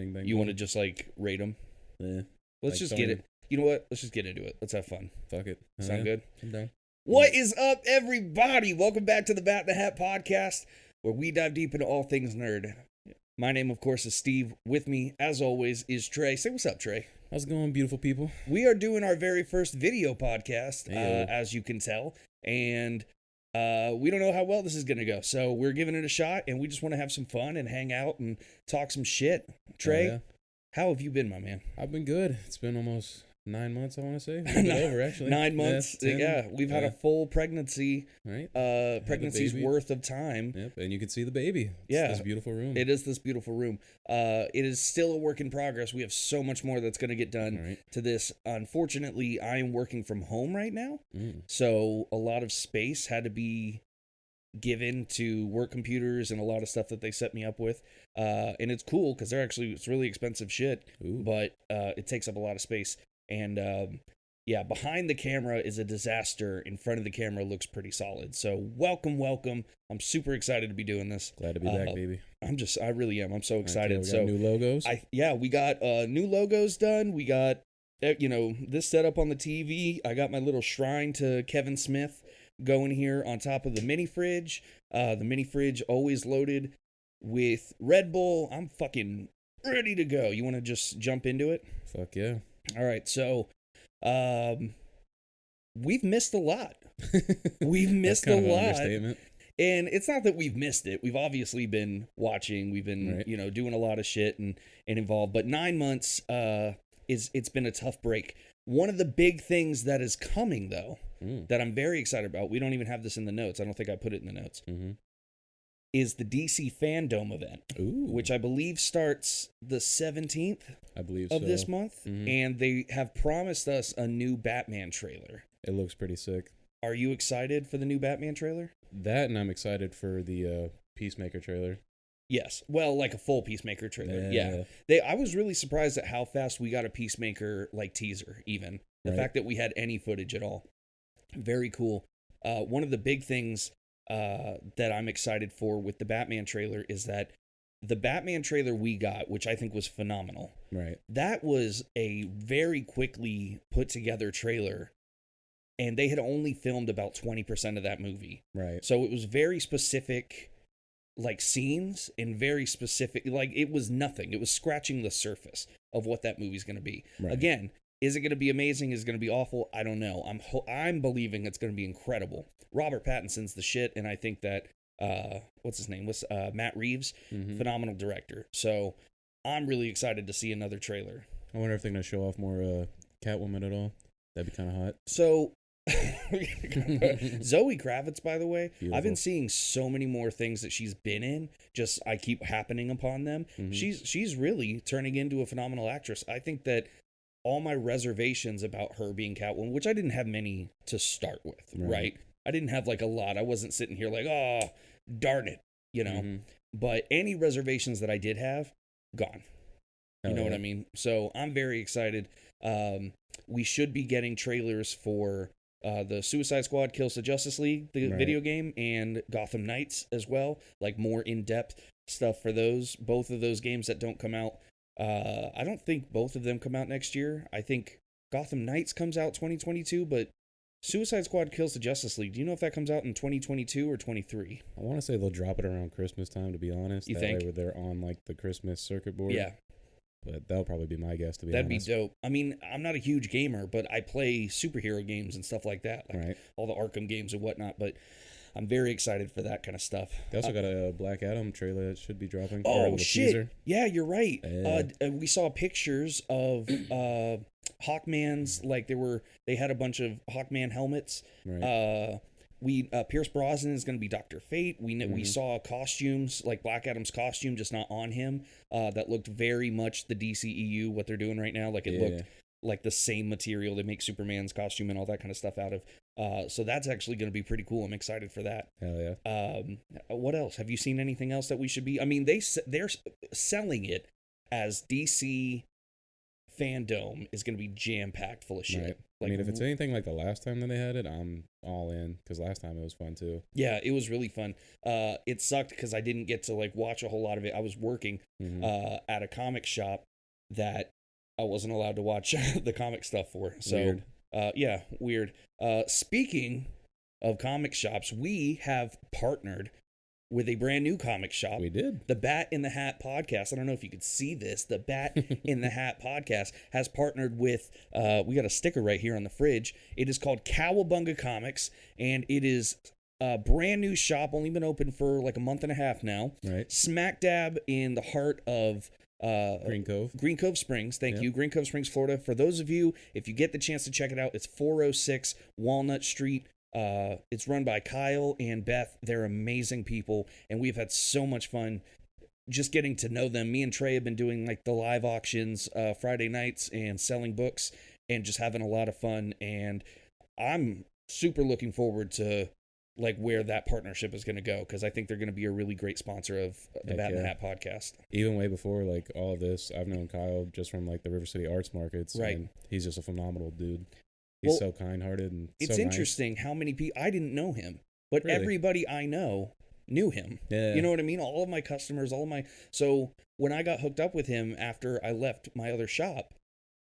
thing. You want to just like rate them? Yeah. Let's just get it. You know what? Let's just get into it. Let's have fun. Fuck it. Sound good? I'm down. What is up, everybody? Welcome back to the Bat in the Hat podcast, where we dive deep into all things nerd. My name, of course, is Steve. With me, as always, is Trey. Say what's up, Trey. How's it going, beautiful people? We are doing our very first video podcast, Hey-o. as you can tell, and we don't know how well this is going to go, so we're giving it a shot, and we just want to have some fun and hang out and talk some shit. Trey, how have you been, my man? I've been good. It's been almost 9 months, I want to say. A little bit over, actually. 9 months. 10. Yeah, we've had a full pregnancy, right? pregnancy's worth of time. Yep, and you can see the baby. Yeah. This beautiful room. It is this beautiful room. It is still a work in progress. We have so much more that's going to get done to this. Unfortunately, I am working from home right now, so a lot of space had to be given to work computers and a lot of stuff that they set me up with. And it's cool because it's really expensive shit, but it takes up a lot of space. And yeah, behind the camera is a disaster. In front of the camera looks pretty solid. So welcome. I'm super excited to be doing this. Glad to be back, baby. I really am. I'm so excited. We got new logos. We got new logos done. We got, this setup on the TV. I got my little shrine to Kevin Smith going here on top of the mini fridge. The mini fridge always loaded with Red Bull. I'm fucking ready to go. You want to just jump into it? Fuck yeah. All right, so we've missed a lot. We've missed That's kind a of lot. an understatement. And it's not that we've missed it. We've obviously been watching. We've been, doing a lot of shit and involved. But 9 months it's been a tough break. One of the big things that is coming, though, that I'm very excited about, we don't even have this in the notes. I don't think I put it in the notes, is the DC Fandom event, which I believe starts the 17th of this month. And they have promised us a new Batman trailer. It looks pretty sick. Are you excited for the new Batman trailer? That, and I'm excited for the Peacemaker trailer. Yes. Well, like a full Peacemaker trailer. Yeah. I was really surprised at how fast we got a Peacemaker like teaser, even. The fact that we had any footage at all. Very cool. One of the big things that I'm excited for with the Batman trailer is that the Batman trailer we got, which I think was phenomenal. Right. That was a very quickly put together trailer. And they had only filmed about 20% of that movie. Right. So it was very specific, like, scenes, and very specific, like, it was nothing. It was scratching the surface of what that movie's going to be. Right. Again, is it going to be amazing? Is it going to be awful? I don't know. I'm believing it's going to be incredible. Robert Pattinson's the shit, and I think that, what's his name? Matt Reeves? Phenomenal director. So I'm really excited to see another trailer. I wonder if they're going to show off more Catwoman at all. That'd be kind of hot. So Zoe Kravitz, by the way, beautiful. I've been seeing so many more things that she's been in. Just I keep happening upon them. She's really turning into a phenomenal actress. I think that all my reservations about her being Catwoman, which I didn't have many to start with, right? I didn't have like a lot. I wasn't sitting here like, oh, darn it, But any reservations that I did have, gone. You know what I mean? So I'm very excited. We should be getting trailers for the Suicide Squad Kills the Justice League, the video game, and Gotham Knights as well. Like more in-depth stuff for both of those games that don't come out. I don't think both of them come out next year. I think Gotham Knights comes out 2022, but Suicide Squad Kills the Justice League, do you know if that comes out in 2022 or 23? I want to say they'll drop it around Christmas time, to be honest. You that think? Way they're on like the Christmas circuit board. Yeah. But that'll probably be my guess, to be honest. That'd be dope. I mean, I'm not a huge gamer, but I play superhero games and stuff like that. Like all the Arkham games and whatnot, but I'm very excited for that kind of stuff. They also got a Black Adam trailer that should be dropping. Oh, shit. Teaser. Yeah, you're right. We saw pictures of Hawkman's, like they had a bunch of Hawkman helmets. Right. Pierce Brosnan is going to be Dr. Fate. We saw costumes, like Black Adam's costume, just not on him. That looked very much the DCEU, what they're doing right now. Like it looked like the same material they make Superman's costume and all that kind of stuff out of. So that's actually going to be pretty cool. I'm excited for that. Hell yeah. What else? Have you seen anything else that we should be? I mean, they're selling it as DC fandom is going to be jam-packed full of shit. Right. Like, I mean, if it's anything like the last time that they had it, I'm all in, because last time it was fun too. Yeah, it was really fun. It sucked because I didn't get to like watch a whole lot of it. I was working at a comic shop that I wasn't allowed to watch the comic stuff for. So, Weird. Yeah, weird. Speaking of comic shops, we have partnered with a brand new comic shop. We did. The Bat in the Hat podcast. I don't know if you could see this. The Bat in the Hat podcast has partnered with, we got a sticker right here on the fridge. It is called Cowabunga Comics, and it is a brand new shop, only been open for like a month and a half now. Right. Smack dab in the heart of Green Cove Springs. Thank you. Green Cove Springs, Florida. For those of you, if you get the chance to check it out, it's 406 Walnut Street. It's run by Kyle and Beth. They're amazing people, and we've had so much fun just getting to know them. Me and Trey have been doing like the live auctions Friday nights and selling books and just having a lot of fun, and I'm super looking forward to like where that partnership is going to go, because I think they're going to be a really great sponsor of the Bat in the Hat podcast. Even way before like all of this, I've known Kyle just from like the River City Arts Markets, right? And he's just a phenomenal dude. He's so kind-hearted and it's so interesting nice. how many people, I didn't know him, but Really? everybody I know knew him. Yeah. You know what I mean? All of my customers, so when I got hooked up with him after I left my other shop,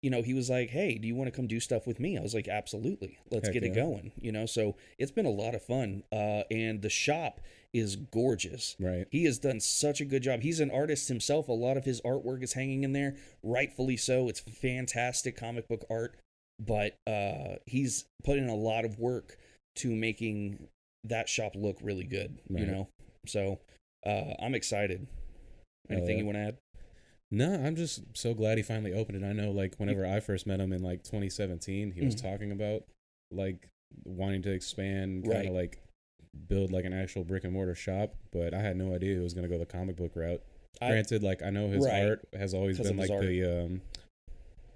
you know, he was like, hey, do you want to come do stuff with me? I was like, absolutely. Let's get it going. You know, so it's been a lot of fun. And the shop is gorgeous. Right. He has done such a good job. He's an artist himself. A lot of his artwork is hanging in there, rightfully so. It's fantastic comic book art, but he's put in a lot of work to making that shop look really good, you know? So I'm excited. Anything you want to add? No, I'm just so glad he finally opened it. I know, like, whenever I first met him in, like, 2017, he was talking about, like, wanting to expand, kind of, like, build, like, an actual brick-and-mortar shop, but I had no idea he was going to go the comic book route. Granted, like, I know his art has always been, like, the,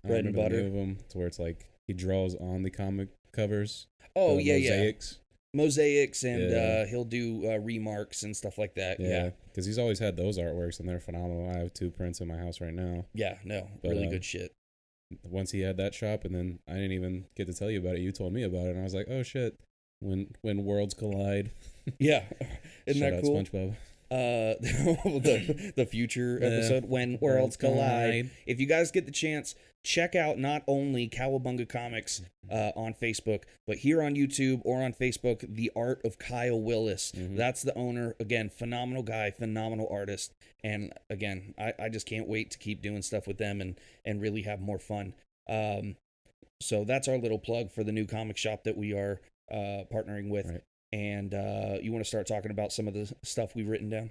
bread and butter. The name of them, to where it's, like, he draws on the comic covers. Oh, mosaics. Mosaics, and he'll do remarks and stuff like that. Yeah, because he's always had those artworks, and they're phenomenal. I have 2 prints in my house right now. Yeah, no, but, really good shit. Once he had that shop, and then I didn't even get to tell you about it. You told me about it, and I was like, oh shit, when worlds collide. Yeah, isn't that cool? SpongeBob. The future episode, when worlds collide. If you guys get the chance, check out not only Cowabunga Comics on Facebook, but here on YouTube or on Facebook, The Art of Kyle Willis. That's the owner. Again, phenomenal guy, phenomenal artist. And again, I just can't wait to keep doing stuff with them and really have more fun. So that's our little plug for the new comic shop that we are partnering with. Right. And you want to start talking about some of the stuff we've written down?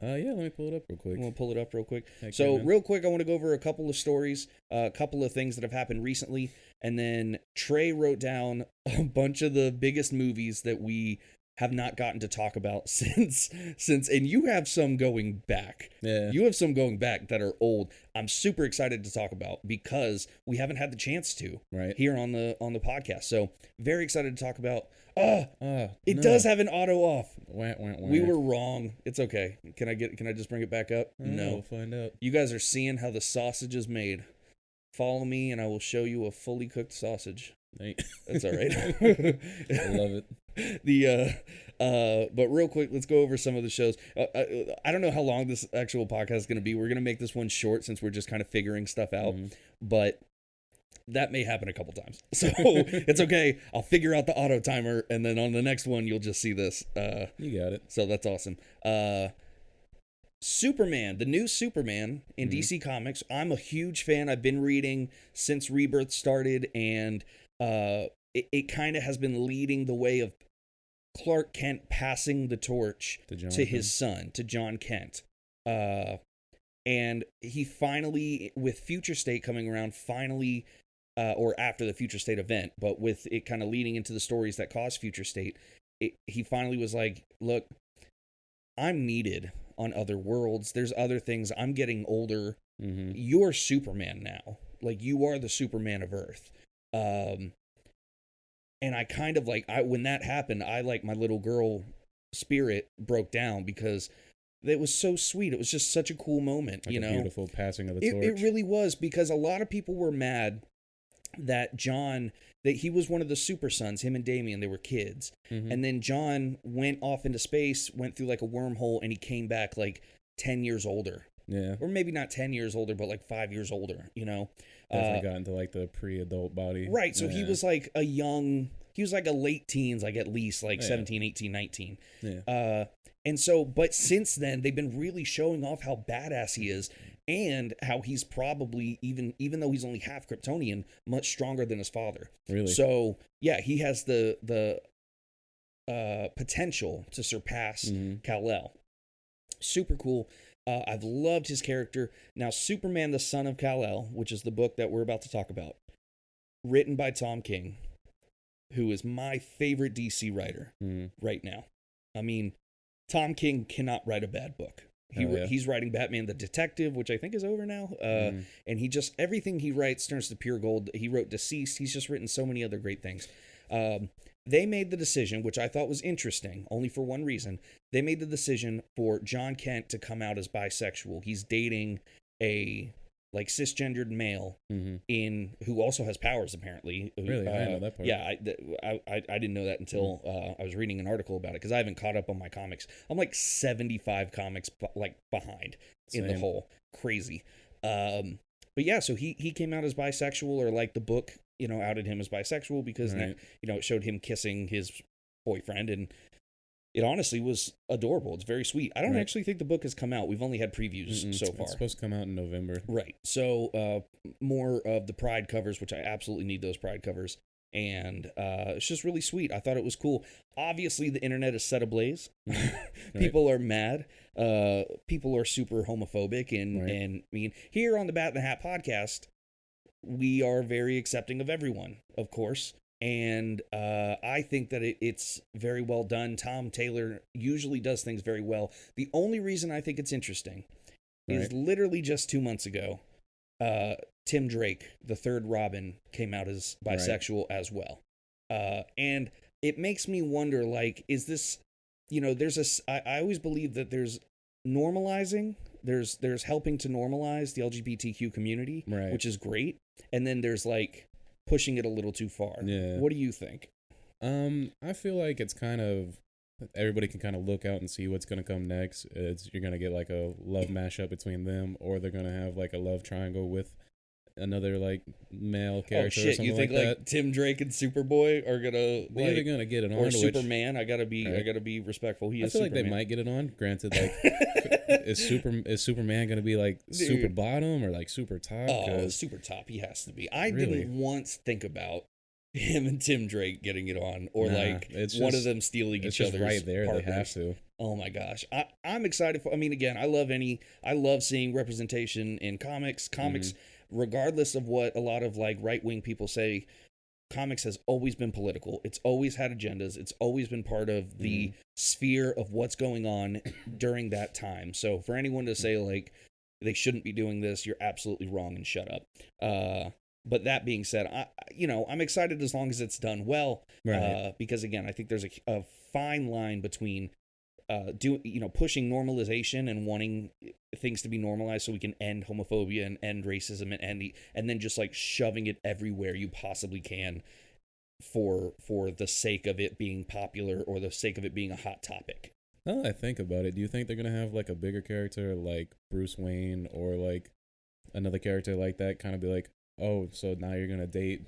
Yeah, let me pull it up real quick. You want to pull it up real quick? So real quick, I want to go over a couple of stories, a couple of things that have happened recently. And then Trey wrote down a bunch of the biggest movies that we have not gotten to talk about since, and you have some going back. Yeah. You have some going back that are old. I'm super excited to talk about because we haven't had the chance to here on the podcast. So very excited to talk about. It does have an auto off. We were wrong. It's okay. Can I just bring it back up? No. We'll find out. You guys are seeing how the sausage is made. Follow me and I will show you a fully cooked sausage. That's all right. I love it. But real quick, let's go over some of the shows. I don't know how long this actual podcast is going to be. We're going to make this one short since we're just kind of figuring stuff out. But that may happen a couple times. So it's okay. I'll figure out the auto timer, and then on the next one, you'll just see this. You got it. So that's awesome. Superman, the new Superman in DC Comics. I'm a huge fan. I've been reading since Rebirth started, and it kind of has been leading the way of Clark Kent passing the torch to his son, to John Kent. And he finally, with Future State coming around, or after the Future State event, but with it kind of leading into the stories that caused Future State, he finally was like, look, I'm needed on other worlds. There's other things. I'm getting older. You're Superman now. Like, you are the Superman of Earth. And I kind of like, when that happened, I like my little girl spirit broke down because It was so sweet. It was just such a cool moment, like a beautiful passing of the torch. It really was, because a lot of people were mad that he was one of the super sons, him and Damien, they were kids. Mm-hmm. And then John went off into space, went through like a wormhole, and he came back like 10 years older. Yeah. Or maybe not 10 years older, but like 5 years older, you know? Definitely got into like the pre-adult body. Right. So he was like he was like a late teens, like at least like 17, 18, 19. Yeah. And so, but since then, they've been really showing off how badass he is, and how he's probably, even though he's only half Kryptonian, much stronger than his father. Really? So yeah, he has the potential to surpass Kal-El. Super cool. I've loved his character. Now, Superman, the Son of Kal-El, which is the book that we're about to talk about, written by Tom King, who is my favorite DC writer right now. I mean, Tom King cannot write a bad book. He's writing Batman the Detective, which I think is over now. And he just, everything he writes turns to pure gold. He wrote Deceased. He's just written so many other great things. They made the decision, which I thought was interesting, only for one reason. They made the decision for John Kent to come out as bisexual. He's dating a like cisgendered male who also has powers, apparently. Really? I didn't know that part. Yeah, I didn't know that until I was reading an article about it, because I haven't caught up on my comics. I'm like 75 comics behind in the hole. Crazy. But yeah, so he came out as bisexual, or like the book, outed him as bisexual, because it showed him kissing his boyfriend, and it honestly was adorable. It's very sweet. I don't actually think the book has come out. We've only had previews so far. It's supposed to come out in November. Right. So more of the Pride covers, which I absolutely need those Pride covers. And it's just really sweet. I thought it was cool. Obviously, the internet is set ablaze. People are mad. People are super homophobic. And I mean, here on the Bat in the Hat podcast, we are very accepting of everyone, of course. And I think that it's very well done. Tom Taylor usually does things very well. The only reason I think it's interesting is literally just 2 months ago, Tim Drake, the third Robin, came out as bisexual as well. And it makes me wonder, like, is this, I always believe that there's normalizing, there's helping to normalize the LGBTQ community, which is great. And then there's like pushing it a little too far. Yeah. What do you think? I feel like it's kind of, everybody can kind of look out and see what's going to come next. You're going to get like a love mashup between them, or they're going to have like a love triangle with another like male character. Oh shit! Or something you think like Tim Drake and Superboy are gonna they're either gonna get it on, or Superman? I gotta be respectful. I feel like they might get it on. Granted, like is Superman gonna be like super bottom or like super top? Oh, super top. He has to be. I didn't once think about him and Tim Drake getting it on, or one of them stealing each other's right there. Partners. They have to. Oh my gosh, I'm excited for. I mean, again, I love seeing representation in comics. Regardless of what a lot of like right-wing people say, comics has always been political. It's always had agendas. It's always been part of the sphere of what's going on during that time. So for anyone to say like they shouldn't be doing this, you're absolutely wrong, and shut up. But that being said, I'm excited as long as it's done well, because again, I think there's a fine line between pushing normalization and wanting things to be normalized so we can end homophobia and end racism and then just like shoving it everywhere you possibly can for the sake of it being popular or the sake of it being a hot topic. Now that I think about it, do you think they're gonna have like a bigger character like Bruce Wayne, or like another character like that, kind of be like, oh, so now you're gonna date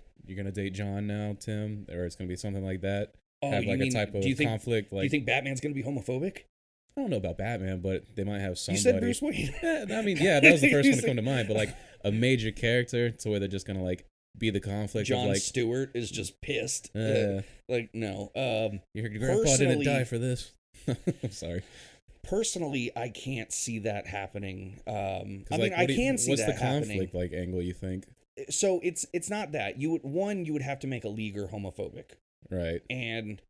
John now, Tim, or it's gonna be something like that? Oh, have like a type of conflict. Like, do you think Batman's going to be homophobic? I don't know about Batman, but they might have somebody. You said Bruce Wayne. I mean, yeah, that was the first one to come to mind. But like a major character to where they're just going to like be the conflict. John of, like, Stewart is just pissed. Like, no. Your grandpa didn't die for this. I'm sorry. Personally, I can't see that happening. I mean, like, I can see that happening. What's the conflict like angle, you think? So it's not that. You would have to make a leaguer homophobic. Right. And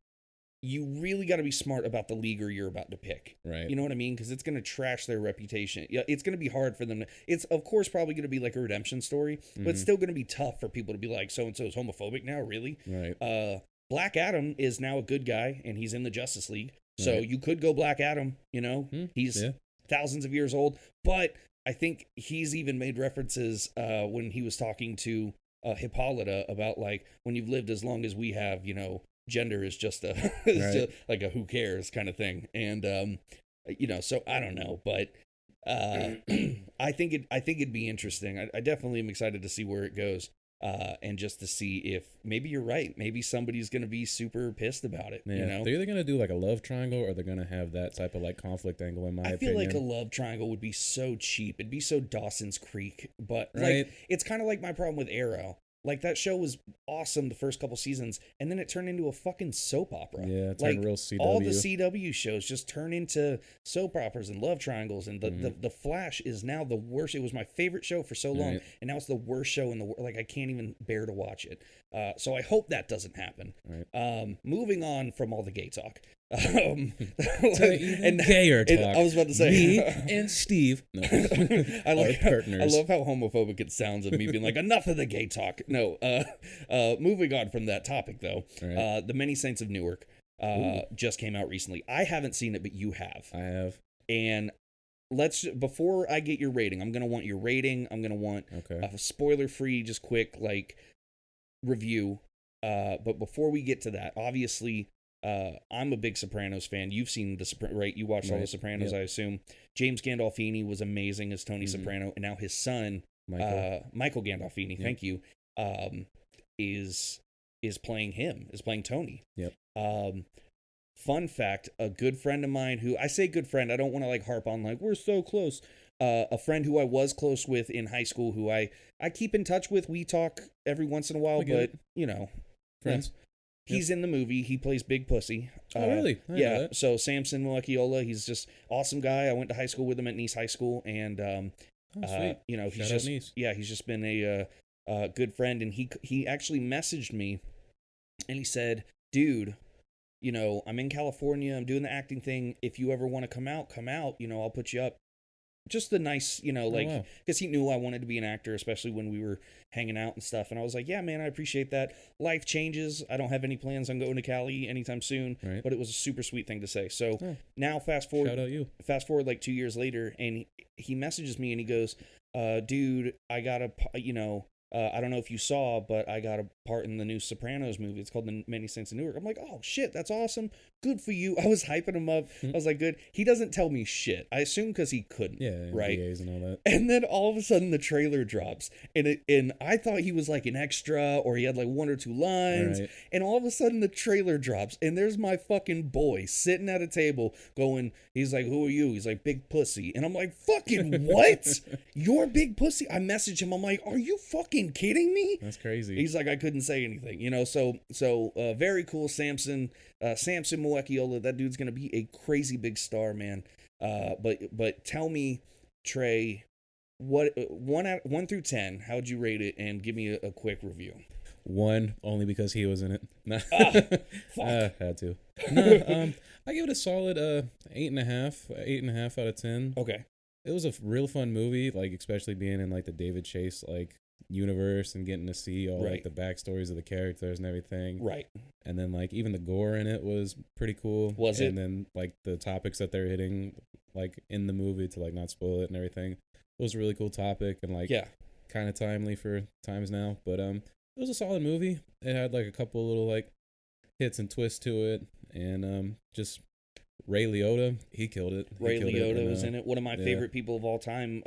you really got to be smart about the leaguer you're about to pick. Right. You know what I mean? Because it's going to trash their reputation. Yeah, it's going to be hard for them. It's, of course, probably going to be like a redemption story, but it's still going to be tough for people to be like, so-and-so is homophobic now, really? Right. Black Adam is now a good guy, and he's in the Justice League. So you could go Black Adam, He's thousands of years old. But I think he's even made references when he was talking to Hippolyta about like, when you've lived as long as we have, you know, gender is just a just like a who cares kind of thing. And you know, so I don't know, but I think it'd be interesting. I definitely am excited to see where it goes. And just to see if maybe you're right. Maybe somebody's going to be super pissed about it. Yeah, you know, they're either going to do like a love triangle or they're going to have that type of like conflict angle. In my opinion, I feel like a love triangle would be so cheap. It'd be so Dawson's Creek. But like, it's kind of like my problem with Arrow. Like, that show was awesome the first couple seasons, and then it turned into a fucking soap opera. Yeah, it turned real CW. All the CW shows just turn into soap operas and love triangles, and the Flash is now the worst. It was my favorite show for so long, and now it's the worst show in the world. Like, I can't even bear to watch it. So I hope that doesn't happen. Moving on from all the gay talk. And gayer talk. I was about to say me and Steve. No. I love how homophobic it sounds of me being like, enough of the gay talk. No. Moving on from that topic though. The Many Saints of Newark just came out recently. I haven't seen it, but you have. I have. And before I get your rating, I'm gonna want your rating. I'm gonna want a spoiler-free, just quick like review. But before we get to that, obviously. I'm a big Sopranos fan. You've seen right? You watched all the Sopranos, I assume. James Gandolfini was amazing as Tony Soprano, and now his son, Michael Gandolfini, thank you, is playing Tony. Fun fact: a good friend of mine, who I say good friend, I don't want to like harp on like we're so close. A friend who I was close with in high school, who I keep in touch with. We talk every once in a while, but you know, friends. He's in the movie. He plays Big Pussy. Oh, really? Yeah. So Samson Muekiola, he's just awesome guy. I went to high school with him at Nice High School, and you know, he's just been a good friend. And he actually messaged me, and he said, "Dude, you know, I'm in California. I'm doing the acting thing. If you ever want to come out. You know, I'll put you up." Just the nice, you know, like, because he knew I wanted to be an actor, especially when we were hanging out and stuff. And I was like, yeah, man, I appreciate that. Life changes. I don't have any plans on going to Cali anytime soon, but it was a super sweet thing to say. So now fast forward like 2 years later, and he messages me and he goes, dude, I got I don't know if you saw, but I got a part in the new Sopranos movie. It's called The Many Saints of Newark. I'm like, oh, shit, that's awesome. Good for you. I was hyping him up. I was like, good. He doesn't tell me shit. I assume because he couldn't. Yeah, right? NDAs and all that. And then all of a sudden the trailer drops. And I thought he was like an extra or he had like one or two lines. Right. And all of a sudden the trailer drops. And there's my fucking boy sitting at a table going, he's like, who are you? He's like, Big Pussy. And I'm like, fucking what? You're Big Pussy? I message him. I'm like, are you fucking kidding me? That's crazy. He's like, I couldn't say anything, you know. So very cool. Samson Muekiola, that dude's gonna be a crazy big star, man. But tell me, Trey, what 1 through 10, how'd you rate it, and give me a quick review. 1, only because he was in it. Had to. No, I give it a solid 8.5 out of 10. Okay. It was a real fun movie, like especially being in like the David Chase like universe and getting to see all like the backstories of the characters and everything. Right. And then like even the gore in it was pretty cool. Was it? And then like the topics that they're hitting like in the movie, to like not spoil it and everything. It was a really cool topic and like kind of timely for times now. But it was a solid movie. It had like a couple little like hits and twists to it, and just Ray Liotta, he killed it. Ray Liotta was in it. One of my favorite people of all time,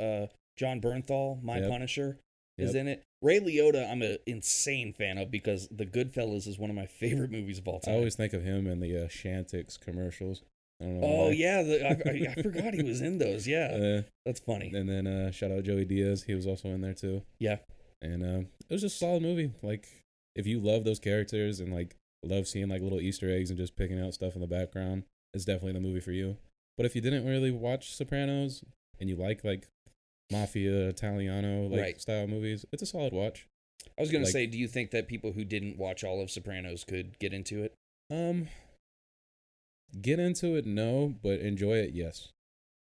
John Bernthal, my Punisher, is in it. Ray Liotta, I'm an insane fan of because The Goodfellas is one of my favorite movies of all time. I always think of him in the Shantix commercials. I don't know why. Yeah, I forgot he was in those. Yeah, that's funny. And then shout out Joey Diaz, he was also in there too. Yeah, and it was just a solid movie. Like if you love those characters and like love seeing like little Easter eggs and just picking out stuff in the background, it's definitely the movie for you. But if you didn't really watch Sopranos and you like Mafia, Italiano style movies, it's a solid watch. I was going to say, do you think that people who didn't watch all of Sopranos could get into it? Get into it, no, but enjoy it, yes.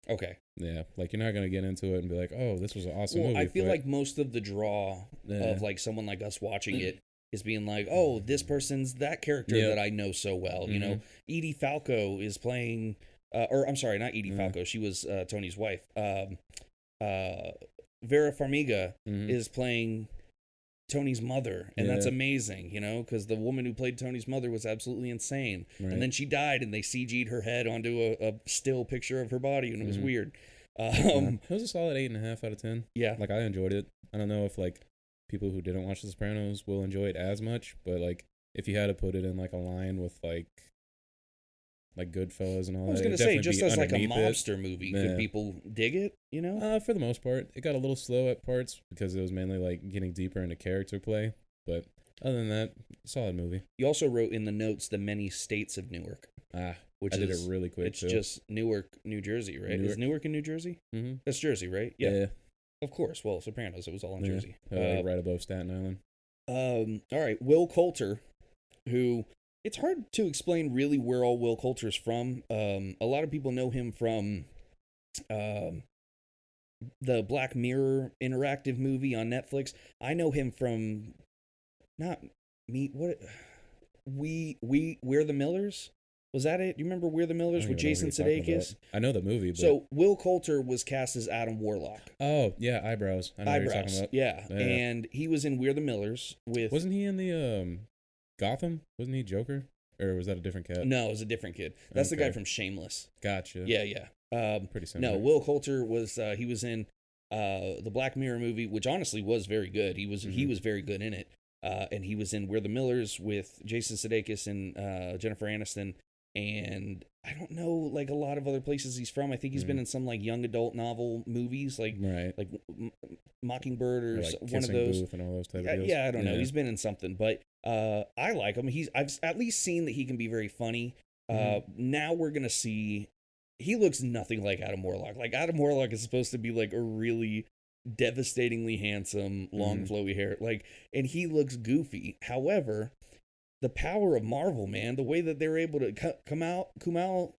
Okay. Yeah, like you're not going to get into it and be like, oh, this was an awesome movie. I feel like most of the draw of like someone like us watching it is being like, oh, this person's that character that I know so well. You know, Edie Falco is playing or I'm sorry, not Edie Falco. She was Tony's wife. Vera Farmiga is playing Tony's mother, and that's amazing, you know, because the woman who played Tony's mother was absolutely insane, and then she died, and they CG'd her head onto a still picture of her body, and it was weird. It was a solid 8.5 out of 10. Yeah, like I enjoyed it. I don't know if like people who didn't watch The Sopranos will enjoy it as much, but like if you had to put it in like a line with like Goodfellas and all that, I was gonna say, just as like a mobster movie, could people dig it? You know, for the most part, it got a little slow at parts because it was mainly like getting deeper into character play. But other than that, solid movie. You also wrote in the notes the many states of Newark. Which I did it really quick. It's just Newark, New Jersey, right? Is Newark in New Jersey? Mm-hmm. That's Jersey, right? Yeah. Of course. Well, Sopranos, it was all in Jersey. Right above Staten Island. All right. Will Coulter, who it's hard to explain really where all Will Coulter's from. A lot of people know him from the Black Mirror interactive movie on Netflix. I know him from We're the Millers. Was that it? You remember We're the Millers with Jason Sudeikis? I know the movie. But... So Will Coulter was cast as Adam Warlock. Oh yeah, eyebrows. I know what you're talking about. Yeah, and he was in We're the Millers with. Wasn't he in the Gotham? Wasn't he Joker? Or was that a different cat? No, it was a different kid. That's the guy from Shameless. Gotcha. Yeah. Pretty similar. No, Will Coulter was he was in the Black Mirror movie, which honestly was very good. He was very good in it. And he was in We're the Millers with Jason Sudeikis and Jennifer Aniston. And I don't know like a lot of other places he's from. I think he's been in some like young adult novel movies, like Mockingbird or like one of those. Booth and all those type of deals. Yeah, I don't know. He's been in something, but I like him. I've at least seen that he can be very funny. Now we're gonna see. He looks nothing like Adam Warlock. Like Adam Warlock is supposed to be like a really devastatingly handsome, long flowy hair. Like, and he looks goofy. However, the power of Marvel, man, the way that they're able to Kumail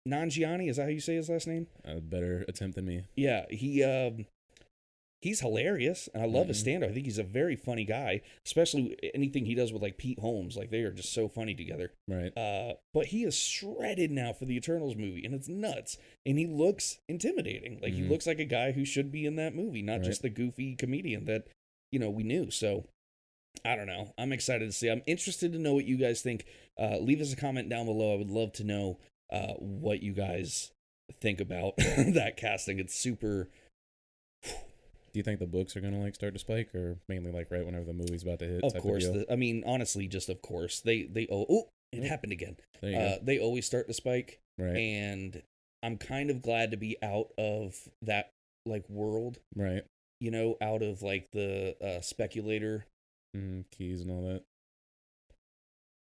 Nanjiani, is that how you say his last name? A better attempt than me. Yeah, he's hilarious, and I love his stand-up. I think he's a very funny guy, especially anything he does with like Pete Holmes. Like they are just so funny together. Right. But he is shredded now for the Eternals movie, and it's nuts. And he looks intimidating. Like he looks like a guy who should be in that movie, not just the goofy comedian that we knew. So I don't know. I'm excited to see. I'm interested to know what you guys think. Leave us a comment down below. I would love to know what you guys think about that casting. It's super. Do you think the books are gonna like start to spike, or mainly like right whenever the movie's about to hit? Of course. I mean, honestly, just of course. It happened again. There you go. They always start to spike. Right. And I'm kind of glad to be out of that like world. Right. Out of like the speculator. Keys and all that.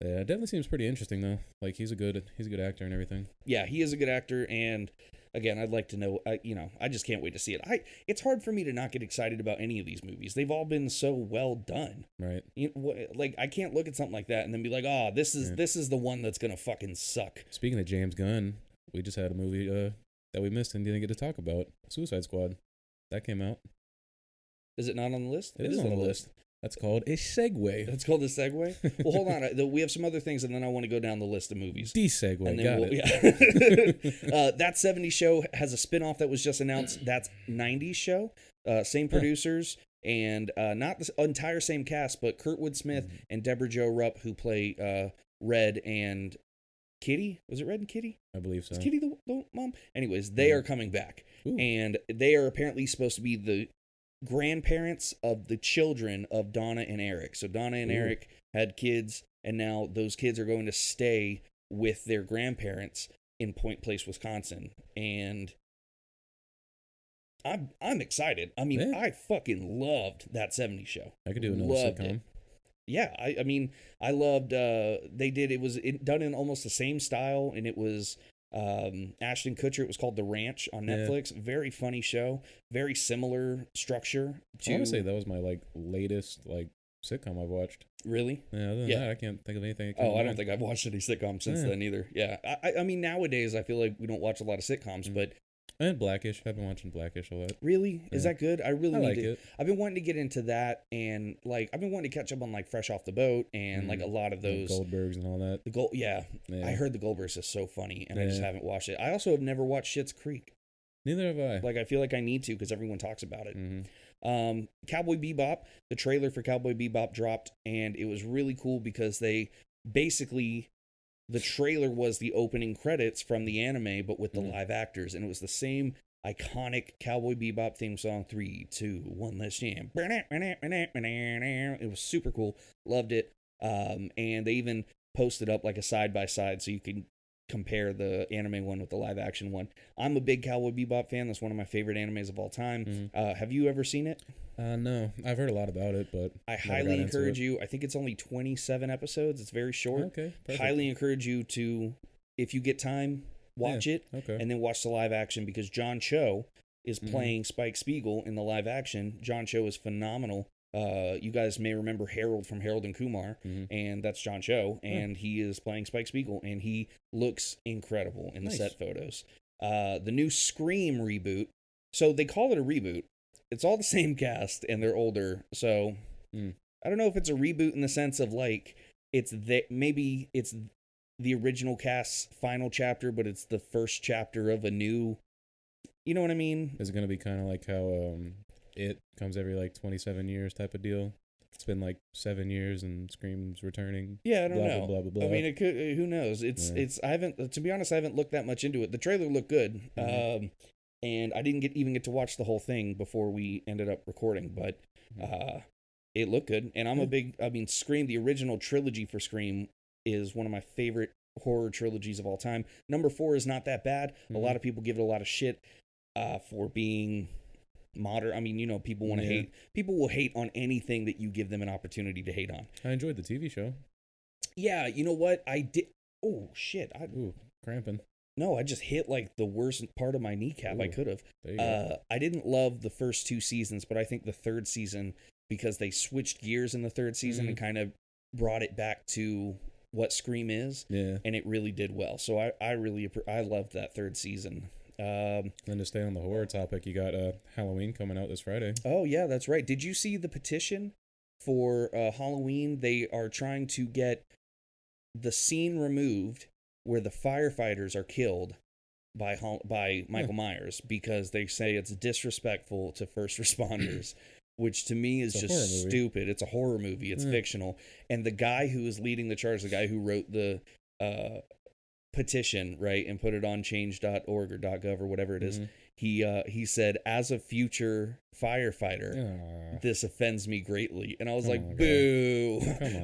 Yeah, it definitely seems pretty interesting though. Like he's a good actor and everything. Yeah, he is a good actor, and again, I'd like to know. I just can't wait to see it. It's hard for me to not get excited about any of these movies. They've all been so well done. Right. Like I can't look at something like that and then be like, oh, this is the one that's gonna fucking suck. Speaking of James Gunn, we just had a movie that we missed and didn't get to talk about. Suicide Squad. That came out. Is it not on the list? It is on the list. That's called a segue. That's called a segue? Well, hold on. We have some other things, and then I want to go down the list of movies. De-segue, got it. Yeah. That 70s show has a spinoff that was just announced. That's 90s show. Same producers, and not the entire same cast, but Kurtwood Smith and Deborah Jo Rupp, who play Red and Kitty. Was it Red and Kitty? I believe so. Is Kitty the mom? Anyways, they are coming back. Ooh. And they are apparently supposed to be the grandparents of the children of Donna and Eric. So Donna and Eric had kids, and now those kids are going to stay with their grandparents in Point Place, Wisconsin. And I'm excited. I mean, I fucking loved that 70s show. I could do another sitcom. It. Yeah, I mean, I loved. It was done in almost the same style, and it was Ashton Kutcher. It was called The Ranch on Netflix. Yeah. Very funny show. Very similar structure. I want to say that was my latest sitcom I've watched. Really? Yeah. Other than that, I can't think of anything. I don't think I've watched any sitcoms since then either. Yeah. I mean, nowadays I feel like we don't watch a lot of sitcoms, but And Blackish. I've been watching Blackish a lot. Really? Yeah. Is that good? I really need like to. it. I've been wanting to get into that, and like I've been wanting to catch up on like Fresh Off the Boat and like a lot of those Goldbergs and all that. Yeah. I heard the Goldbergs is so funny, and I just haven't watched it. I also have never watched Schitt's Creek. Neither have I. Like I feel like I need to because everyone talks about it. Cowboy Bebop. The trailer for Cowboy Bebop dropped, and it was really cool because they basically. The trailer was the opening credits from the anime, but with the live actors, and it was the same iconic Cowboy Bebop theme song. 3, 2, 1, let's jam. It was super cool. Loved it. And they even posted up like a side by side so you can compare the anime one with the live action one. I'm a big Cowboy Bebop fan. That's one of my favorite animes of all time. Have you ever seen it? No, I've heard a lot about it, but I highly encourage you. I think it's only 27 episodes. It's very short. Okay, perfect. Highly encourage you to, if you get time, watch it, and then watch the live action because John Cho is playing Spike Spiegel in the live action. John Cho is phenomenal. You guys may remember Harold from Harold and Kumar, and that's John Cho, and he is playing Spike Spiegel, and he looks incredible in the set photos. The new Scream reboot, so they call it a reboot. It's all the same cast, and they're older, so I don't know if it's a reboot in the sense of like maybe it's the original cast's final chapter, but it's the first chapter of a new. You know what I mean? Is it going to be kind of like how it comes every like 27 years type of deal? It's been like 7 years and Scream's returning. Yeah, I don't know. Blah, blah, blah. I mean, it could. Who knows? It's. I haven't. To be honest, I haven't looked that much into it. The trailer looked good. And I didn't even get to watch the whole thing before we ended up recording, but it looked good. And I'm a big, Scream, the original trilogy for Scream is one of my favorite horror trilogies of all time. Number 4 is not that bad. A lot of people give it a lot of shit for being modern. I mean, people want to hate. People will hate on anything that you give them an opportunity to hate on. I enjoyed the TV show. Yeah, you know what? I did. Oh, shit. Cramping. No, I just hit like the worst part of my kneecap. I could have. There you go. I didn't love the first 2 seasons, but I think the third season, because they switched gears in the third season and kind of brought it back to what Scream is. Yeah. And it really did well. So I loved that third season. Then to stay on the horror topic, you got Halloween coming out this Friday. Oh, yeah, that's right. Did you see the petition for Halloween? They are trying to get the scene removed where the firefighters are killed by Michael Myers because they say it's disrespectful to first responders, which to me is just stupid. It's a horror movie. It's fictional. And the guy who is leading the charge, the guy who wrote the petition, right, and put it on change.org or .gov or whatever it is, he said, as a future firefighter, this offends me greatly. And I was like, boo.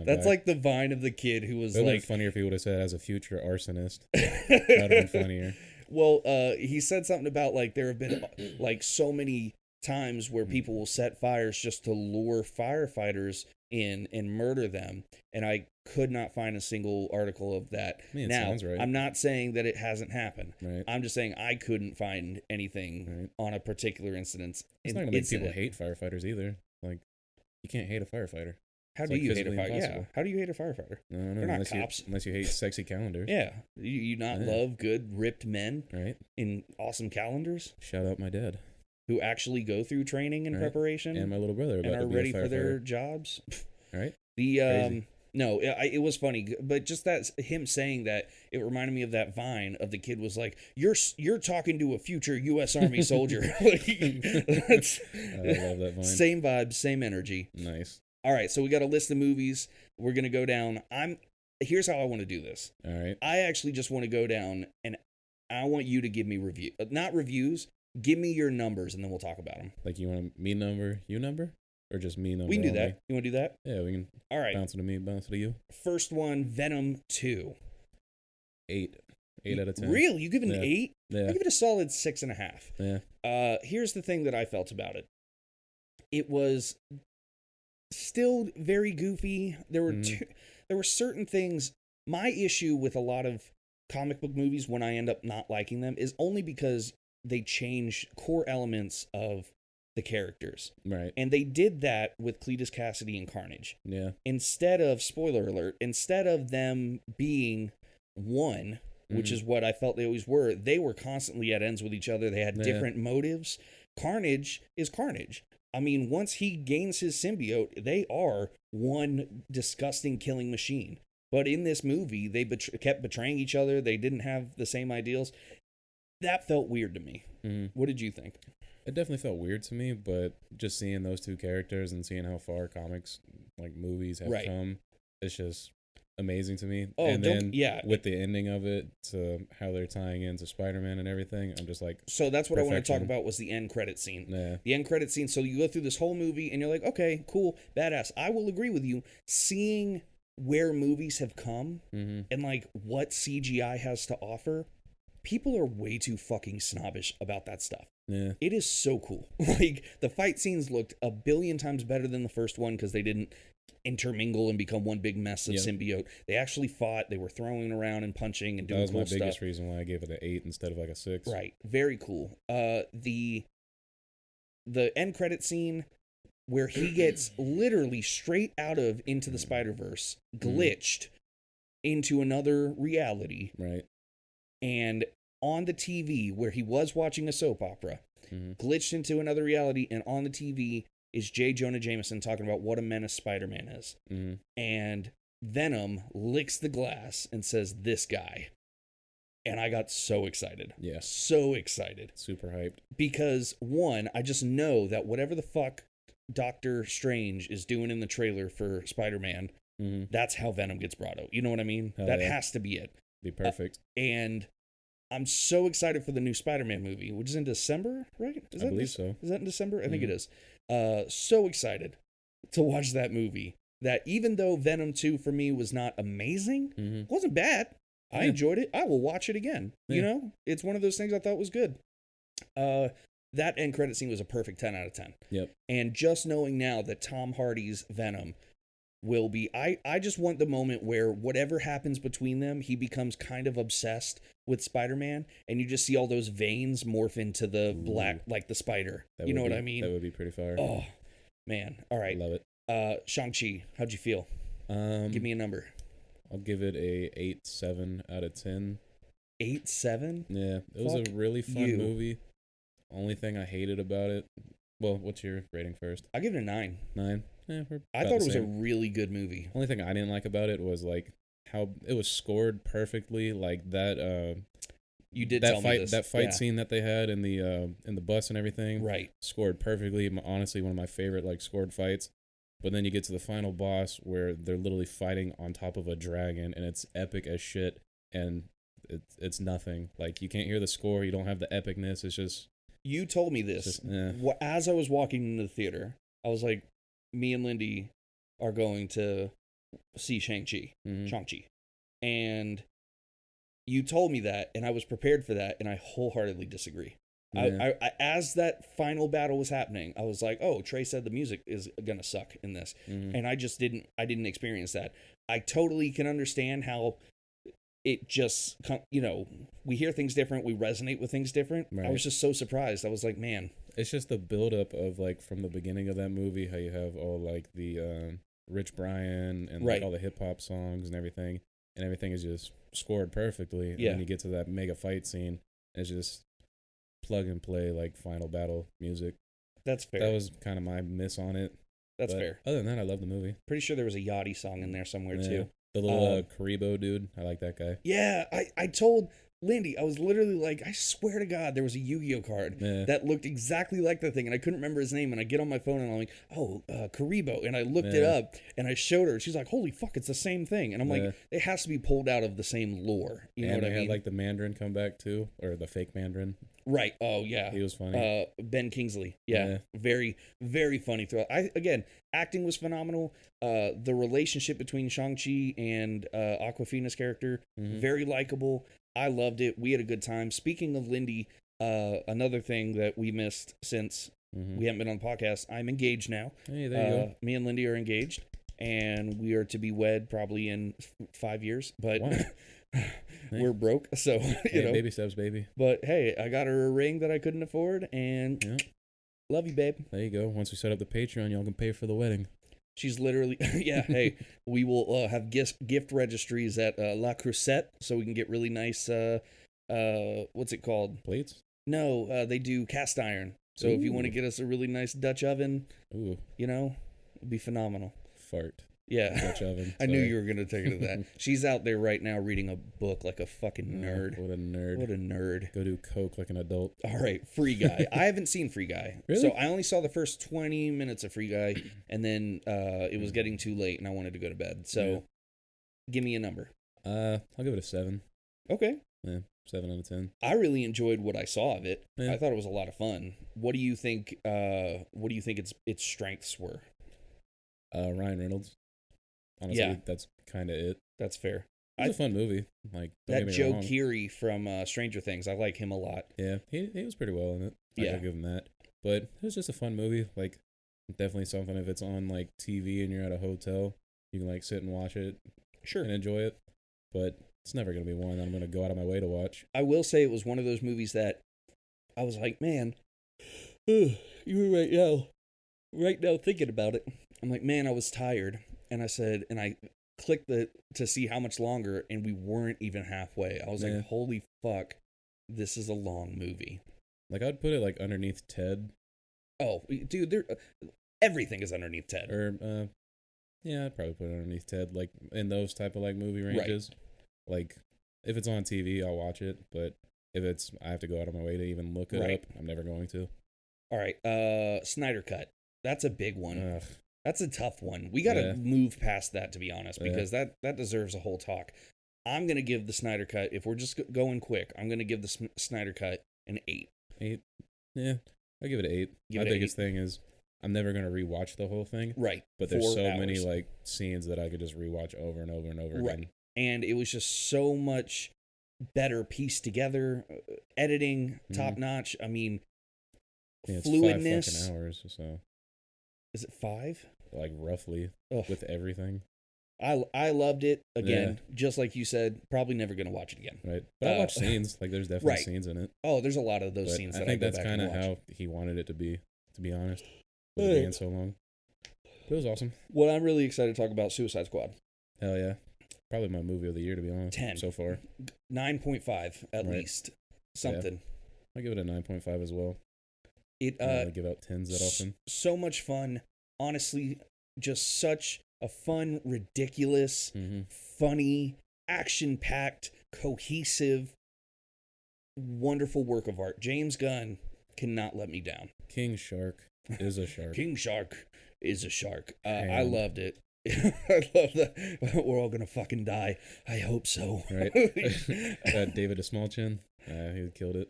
That's like the Vine of the kid who was like... It would have been funnier if he would have said, as a future arsonist. That would have been funnier. Well, he said something about like there have been like so many times where people will set fires just to lure firefighters in and murder them. And I could not find a single article of that. Now, right. I'm not saying that it hasn't happened. Right. I'm just saying I couldn't find anything on a particular incident. It's not going to make people hate firefighters either. Like, you can't hate a firefighter. How do you hate a firefighter? Yeah. How do you hate a firefighter? I don't know. They're not cops. Unless you hate sexy calendars. Yeah. You not love good, ripped men in awesome calenders? Shout out my dad. Who actually go through training and preparation. And my little brother. And are ready for their jobs. Right? No, it was funny, but just that him saying that, it reminded me of that Vine of the kid was like, "You're talking to a future U.S. Army soldier." I love that Vine. Same vibes, same energy. Nice. All right, so we got a list of movies. We're gonna go down. Here's how I want to do this. All right. I actually just want to go down, and I want you to give me not reviews. Give me your numbers, and then we'll talk about them. Like you want me number, you number? Or just me number? We can do that. You want to do that? Yeah, we can. All right. Bounce it to me, bounce it to you. First one, Venom 2. 8. 8 out of 10. Really? You give it an 8? Yeah. I give it a solid 6.5. Yeah. Here's the thing that I felt about it. It was still very goofy. There were certain things. My issue with a lot of comic book movies when I end up not liking them is only because they change core elements of the characters. Right. And they did that with Cletus Cassidy and Carnage. Yeah. Instead of, spoiler alert, instead of them being one, which is what I felt they always were. They were constantly at ends with each other. They had different motives. Carnage is Carnage. I mean, once he gains his symbiote, they are one disgusting killing machine. But in this movie, they kept betraying each other. They didn't have the same ideals. That felt weird to me. What did you think? It definitely felt weird to me, but just seeing those two characters and seeing how far comics, like movies, have come, it's just amazing to me. Oh, and then with the ending of it, to how they're tying into Spider-Man and everything, I'm just like, so that's what I want to talk about was the end credit scene. The end credit scene. So you go through this whole movie and you're like, okay, cool, badass. I will agree with you. Seeing where movies have come and like what CGI has to offer, people are way too fucking snobbish about that stuff. It is so cool. Like, the fight scenes looked a billion times better than the first one because they didn't intermingle and become one big mess of symbiote. They actually fought. They were throwing around and punching and doing cool stuff. That was my biggest reason why I gave it an 8 instead of like a 6. Right. Very cool. The end credit scene where he gets literally straight out of Into the Spider-Verse, glitched into another reality. Right. And on the TV, where he was watching a soap opera, glitched into another reality, and on the TV is J. Jonah Jameson talking about what a menace Spider-Man is. And Venom licks the glass and says, "This guy." And I got so excited. Yeah. So excited. Super hyped. Because, one, I just know that whatever the fuck Doctor Strange is doing in the trailer for Spider-Man, that's how Venom gets brought out. You know what I mean? That has to be it. Be perfect. And I'm so excited for the new Spider-Man movie, which is in December, right? I believe so. Is that in December? I think it is. So excited to watch that movie. That even though Venom 2 for me was not amazing, wasn't bad. I enjoyed it. I will watch it again. You know, it's one of those things I thought was good. That end credit scene was a perfect 10 out of 10. Yep. And just knowing now that Tom Hardy's Venom will be, I just want the moment where whatever happens between them, he becomes kind of obsessed with Spider-Man, and you just see all those veins morph into the black, like the spider. You know what I mean? That would be pretty fire. Oh, man. All right. Love it. Shang-Chi, how'd you feel? Give me a number. I'll give it a 8.7 out of 10. 8.7? Yeah, it was a really fun movie. Only thing I hated about it. Well, what's your rating first? I'll give it a 9. 9? Yeah, I thought it was a really good movie. Only thing I didn't like about it was like how it was scored perfectly. Like that. You did that tell fight. me this. That fight scene that they had in the bus and everything. Right. Scored perfectly. Honestly, one of my favorite like scored fights. But then you get to the final boss where they're literally fighting on top of a dragon, and it's epic as shit. And it's nothing. Like, you can't hear the score. You don't have the epicness. It's just. You told me this as I was walking into the theater. I was like, me and Lindy are going to see Shang-Chi. Shang-Chi. And you told me that, and I was prepared for that, and I wholeheartedly disagree. I as that final battle was happening, I was like, oh, Trey said the music is gonna suck in this. And I didn't experience that. I totally can understand how it just, you know, we hear things different, we resonate with things different. Right. I was just so surprised. I was like, man. It's just the buildup of, like, from the beginning of that movie, how you have all, like, the Rich Brian and like, all the hip-hop songs and everything is just scored perfectly. And then you get to that mega fight scene, and it's just plug and play, like, final battle music. That's fair. That was kind of my miss on it. That's fair. Other than that, I love the movie. Pretty sure there was a Yachty song in there somewhere, too. The little Karibo dude. I like that guy. Yeah, I told Lindy, I was literally like, I swear to God, there was a Yu-Gi-Oh card that looked exactly like that thing, and I couldn't remember his name, and I get on my phone, and I'm like, oh, Karibo, and I looked it up, and I showed her, she's like, holy fuck, it's the same thing, and I'm like, it has to be pulled out of the same lore, you know what I mean? And they had, like, the Mandarin come back, too, or the fake Mandarin. Right, oh, yeah. He was funny. Ben Kingsley, very, very funny throw. Again, acting was phenomenal. The relationship between Shang-Chi and Awkwafina's character, very likable. I loved it. We had a good time. Speaking of Lindy, another thing that we missed since we haven't been on the podcast, I'm engaged now. Hey, there you go. Me and Lindy are engaged, and we are to be wed probably in 5 years, but we're broke, so, you know. Baby steps, baby. But, hey, I got her a ring that I couldn't afford, and love you, babe. There you go. Once we set up the Patreon, y'all can pay for the wedding. She's literally, yeah, hey, we will have gift registries at La Crusette so we can get really nice, what's it called? Plates? No, they do cast iron. So if you want to get us a really nice Dutch oven, you know, it'd be phenomenal. Fart. Yeah. Dutch oven. I knew you were going to take it to that. She's out there right now reading a book like a fucking nerd. What a nerd. What a nerd. Go do coke like an adult. All right, Free Guy. I haven't seen Free Guy. Really? So I only saw the first 20 minutes of Free Guy, and then it was getting too late, and I wanted to go to bed. So give me a number. I'll give it a 7. Okay. Yeah, 7 out of 10. I really enjoyed what I saw of it. Yeah. I thought it was a lot of fun. What do you think? What do you think its strengths were? Ryan Reynolds. Honestly, that's kind of it. That's fair. It's a fun movie. Like that Joe Keery from Stranger Things. I like him a lot. Yeah, he was pretty well in it. I'll give him that. But it was just a fun movie. Like definitely something if it's on like TV and you're at a hotel, you can like sit and watch it, and enjoy it. But it's never gonna be one that I'm gonna go out of my way to watch. I will say it was one of those movies that I was like, man, you were right now thinking about it. I'm like, man, I was tired. And I said, and I clicked to see how much longer, and we weren't even halfway. I was like, holy fuck, this is a long movie. Like, I'd put it like underneath Ted. Oh, dude, everything is underneath Ted. Or, yeah, I'd probably put it underneath Ted, like in those type of like movie ranges. Right. Like, if it's on TV, I'll watch it, but if I have to go out of my way to even look it up, I'm never going to. All right, Snyder Cut. That's a big one. Ugh. That's a tough one. We got to move past that, to be honest, because that deserves a whole talk. I'm going to give the Snyder Cut, if we're just going quick, I'm going to give the Snyder Cut an 8. 8? Yeah, I'll give it an 8. My biggest thing is I'm never going to rewatch the whole thing. Right. But there's so many like scenes that I could just rewatch over and over and over again. And it was just so much better pieced together, editing, top notch. I mean, fluidness. It's 5 fucking hours, so. Is it 5? Like roughly. With everything. I loved it. Again, just like you said, probably never going to watch it again. Right. But I watched scenes. Like there's definitely scenes in it. Oh, there's a lot of those scenes that I think that's kind of how he wanted it to be honest. With it being so long. But it was awesome. What I'm really excited to talk about, Suicide Squad. Hell yeah. Probably my movie of the year, to be honest. 10. So far. 9.5 at least. Something. Yeah. I give it a 9.5 as well. I don't give out 10s that often. So much fun. Honestly, just such a fun, ridiculous, funny, action-packed, cohesive, wonderful work of art. James Gunn cannot let me down. King Shark is a shark. King Shark is a shark. I loved it. I love that. We're all gonna fucking die. I hope so. Right. David DeSmallchin. He killed it.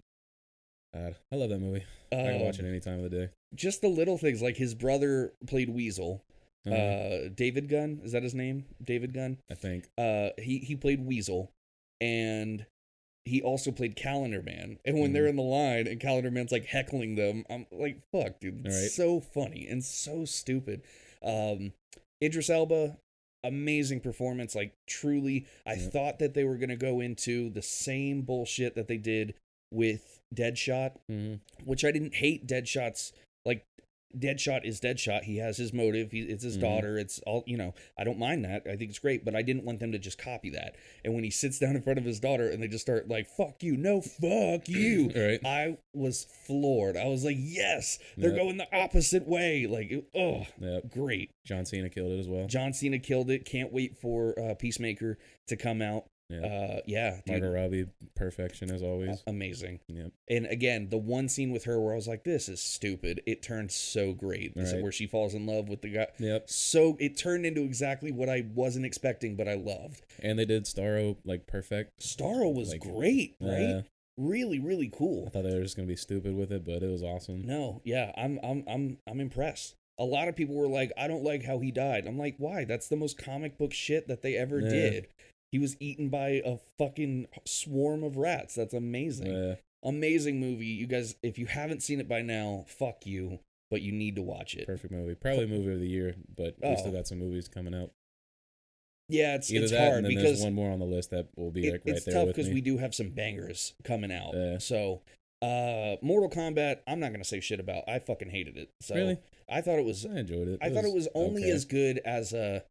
I love that movie. I can watch it any time of the day. Just the little things, like his brother played Weasel. David Gunn, is that his name? David Gunn, I think. He played Weasel, and he also played Calendar Man. And when they're in the line and Calendar Man's like heckling them, I'm like, fuck, dude, it's so funny and so stupid. Idris Elba, amazing performance. Like, truly, I thought that they were gonna go into the same bullshit that they did with Deadshot, which I didn't hate. Deadshot's like, Deadshot is Deadshot. He has his motive. It's his daughter. It's all, I don't mind that. I think it's great, but I didn't want them to just copy that. And when he sits down in front of his daughter and they just start like, fuck you, no, fuck you. Right. I was floored. I was like, yes, they're going the opposite way. Like, great. John Cena killed it as well. John Cena killed it. Can't wait for Peacemaker to come out. Margot Robbie, perfection as always. Amazing. Yep. And again, the one scene with her where I was like, this is stupid. It turned so great. This is where she falls in love with the guy. Yep. So it turned into exactly what I wasn't expecting, but I loved. And they did Starro like perfect. Starro was great, right? Really, really cool. I thought they were just gonna be stupid with it, but it was awesome. No, yeah, I'm impressed. A lot of people were like, I don't like how he died. I'm like, why? That's the most comic book shit that they ever did. He was eaten by a fucking swarm of rats. That's amazing. Amazing movie. You guys, if you haven't seen it by now, fuck you, but you need to watch it. Perfect movie. Probably movie of the year, but we still got some movies coming out. Yeah, it's that, hard and then because there's one more on the list that will be like right there. It's tough because we do have some bangers coming out. So Mortal Kombat, I'm not gonna say shit about. I fucking hated it. So Really? I thought it was. I enjoyed it. I thought it was only okay. as good as It's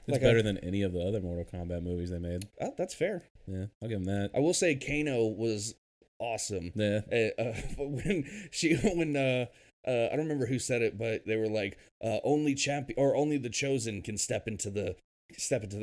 like better than any of the other Mortal Kombat movies they made. Oh, that's fair. Yeah, I'll give them that. I will say Kano was awesome. Yeah. When I don't remember who said it, but they were like, only the chosen can step into the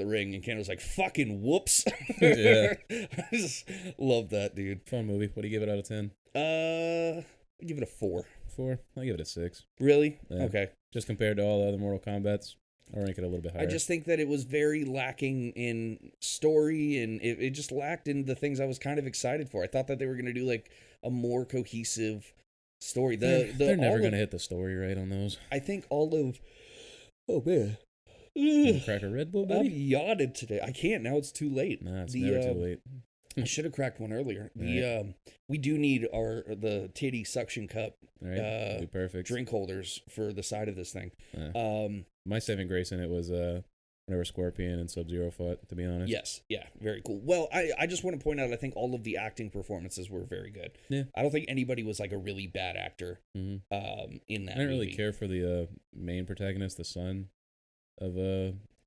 ring, and Kano's like, fucking whoops. Yeah. I just love that, dude. Fun movie. What do you give it out of 10? I'll give it a 4. 4? I'll give it a 6. Really? Yeah. Okay. Just compared to all the other Mortal Kombats, I'll rank it a little bit higher. I just think that it was very lacking in story, and it just lacked in the things I was kind of excited for. I thought that they were going to do like a more cohesive story. They're never going to hit the story right on those. I think all of... Oh, man. Crack a Red Bull, buddy? I'm yawning today. I can't. Now it's too late. Nah, it's never too late. I should have cracked one earlier. Right. We do need the titty suction cup Right. That'd be perfect. drink holders for the side of this thing. My saving grace in it was whenever Scorpion and Sub-Zero fought, to be honest. Yes, yeah, very cool. Well, I just want to point out, I think all of the acting performances were very good. Yeah. I don't think anybody was like a really bad actor Mm-hmm. in that I didn't movie. really care for the main protagonist, the son of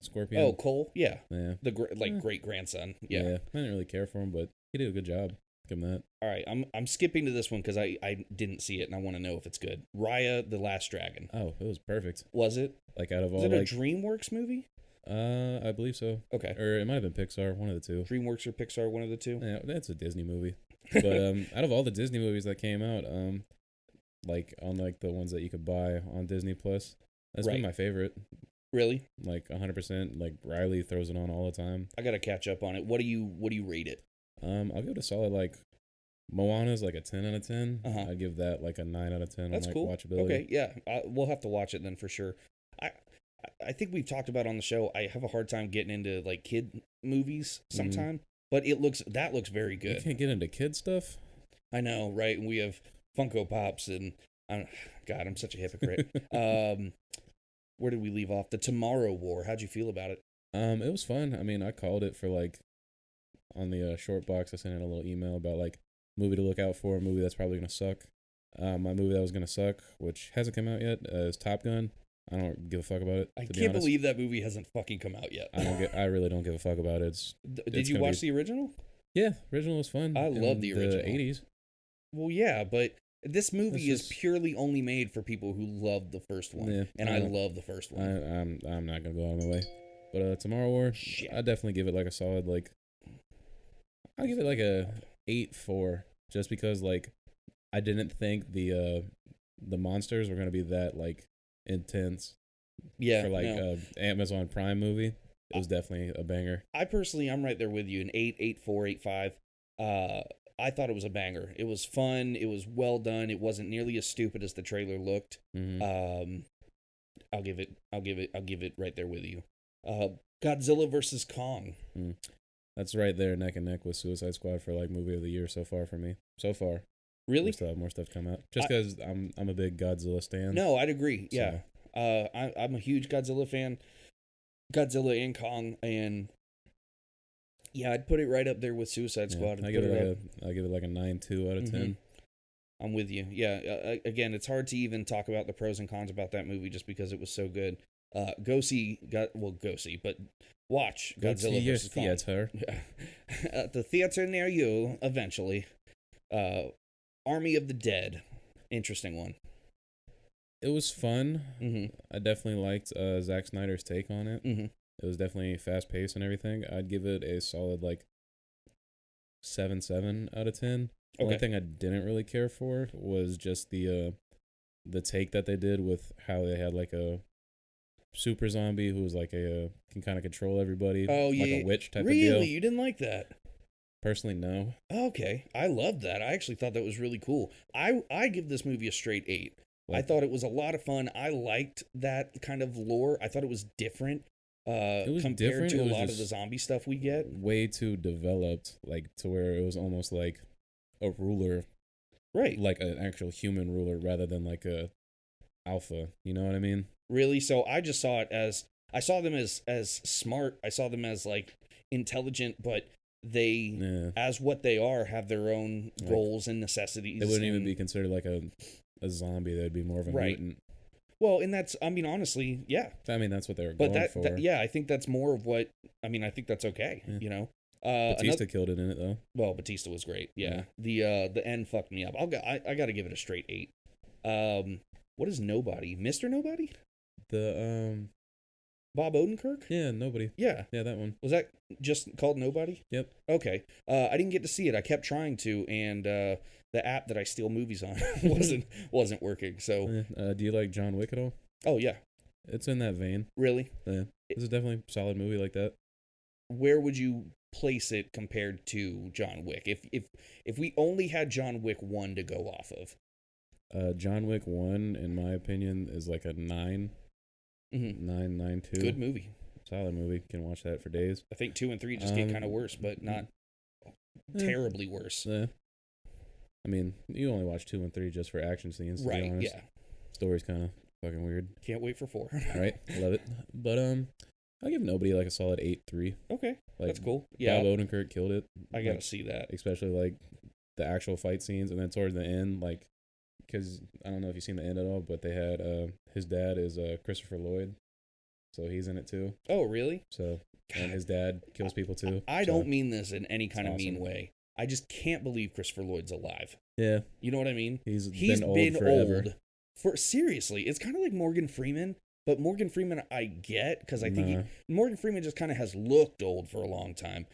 Scorpion. Oh, Cole? Yeah. Yeah. The great grandson. Yeah. I didn't really care for him, but he did a good job. Give him that. All right, I'm skipping to this one because I didn't see it and I want to know if it's good. Raya, the Last Dragon. Oh, it was perfect. Was it? Like out of all, Was it a DreamWorks movie? I believe so. Okay. Or it might have been Pixar, one of the two. DreamWorks or Pixar, one of the two. Yeah, that's a Disney movie. But out of all the Disney movies that came out, like on like the ones that you could buy on Disney Plus, that's been my favorite. Really? Like 100%. Like Riley throws it on all the time. I gotta catch up on it. What do you rate it? I'll give it a solid like Moana's like a 10 out of 10. Uh-huh. I'd give that like a 9 out of 10 That's on like cool. watchability. Okay, yeah, we'll have to watch it then for sure. I think we've talked about on the show. I have a hard time getting into like kid movies sometime, but that looks very good. You can't get into kid stuff. I know, right? And we have Funko Pops, and God, I'm such a hypocrite. Where did we leave off? The Tomorrow War. How'd you feel about it? It was fun. I mean, I called it for like on the short box. I sent in a little email about like movie to look out for, a movie that's probably gonna suck. My movie that was gonna suck, which hasn't come out yet, is Top Gun. I don't give a fuck about it. I can't believe that movie hasn't fucking come out yet. I really don't give a fuck about it. Did you watch the original? Yeah, original was fun. I love the original. The 80s. Well, yeah, but this movie is purely only made for people who love the first one, yeah, and I love the first one. I'm not gonna go out of my way, but Tomorrow War, I definitely give it like a solid like. I'll give it like a 8.4, just because like I didn't think the monsters were gonna be that like intense. Yeah, for like Amazon Prime movie, it was definitely a banger. I'm right there with you. An 8, 8.4, 8.5. I thought it was a banger. It was fun. It was well done. It wasn't nearly as stupid as the trailer looked. Mm-hmm. I'll give it right there with you. Godzilla versus Kong. That's right there, neck and neck with Suicide Squad for like movie of the year so far for me. So far. Really? We still have more stuff to come out. Just because I'm a big Godzilla stan. No, I'd agree. So. Yeah. I'm a huge Godzilla fan. Godzilla and Kong, and yeah, I'd put it right up there with Suicide Squad. I'll give it like a 9.2 out of 10. I'm with you. Yeah. Again, it's hard to even talk about the pros and cons about that movie just because it was so good. Go see, but watch Godzilla vs. Kong. Theater. At the theater near you, eventually. Army of the Dead. Interesting one. It was fun. Mm-hmm. I definitely liked Zack Snyder's take on it. Mm-hmm. It was definitely fast paced and everything. I'd give it a solid like 7.7 out of 10. The only thing I didn't really care for was just the take that they did with how they had like a super zombie who was like can kind of control everybody. Oh, yeah. Like a witch type of really? deal. Really? You didn't like that? Personally, no. Okay. I loved that. I actually thought that was really cool. I give this movie a straight 8. I thought it was a lot of fun. I liked that kind of lore. I thought it was different. It was compared to a lot of the zombie stuff we get. Way too developed, like to where it was almost like a ruler, right? Like an actual human ruler rather than like a alpha. You know what I mean? Really? So I just saw it as I saw them as smart. I saw them as like intelligent, but they, as what they are, have their own goals and necessities. They wouldn't even be considered like a zombie. They'd be more of a mutant. Well, and that's, I mean, honestly, yeah. I mean, that's what they were going for. Yeah, I think that's more of what, I mean, I think that's okay, you know? Batista killed it in it, though. Well, Batista was great, yeah. The end fucked me up. I got to give it a straight 8. What is Nobody? Mr. Nobody? Bob Odenkirk? Yeah, Nobody. Yeah. Yeah, that one. Was that just called Nobody? Yep. Okay. I didn't get to see it. I kept trying to, and the app that I steal movies on wasn't working. So, do you like John Wick at all? Oh yeah, it's in that vein. Really? Yeah, this is definitely a solid movie like that. Where would you place it compared to John Wick? If we only had John Wick 1 to go off of, John Wick 1, in my opinion, is like a 9. 9.92. Good movie. Solid movie. Can watch that for days. I think 2 and 3 just get kind of worse, but not terribly worse. Yeah. I mean, you only watch 2 and 3 just for action scenes, to be honest. Yeah. Story's kind of fucking weird. Can't wait for 4. Right? Love it. But, I'll give Nobody like a solid 8.3. Okay. Like, that's cool. Yeah. Bob Odenkirk killed it. I gotta see that. Especially, like, the actual fight scenes. And then towards the end, like, because I don't know if you've seen the end at all, but they had, his dad is Christopher Lloyd. So he's in it too. Oh, really? So, and his dad kills people too. I don't mean this in any kind of mean way. I just can't believe Christopher Lloyd's alive. Yeah. You know what I mean? He's been old for seriously. It's kind of like Morgan Freeman, but Morgan Freeman I get because I think Morgan Freeman just kind of has looked old for a long time.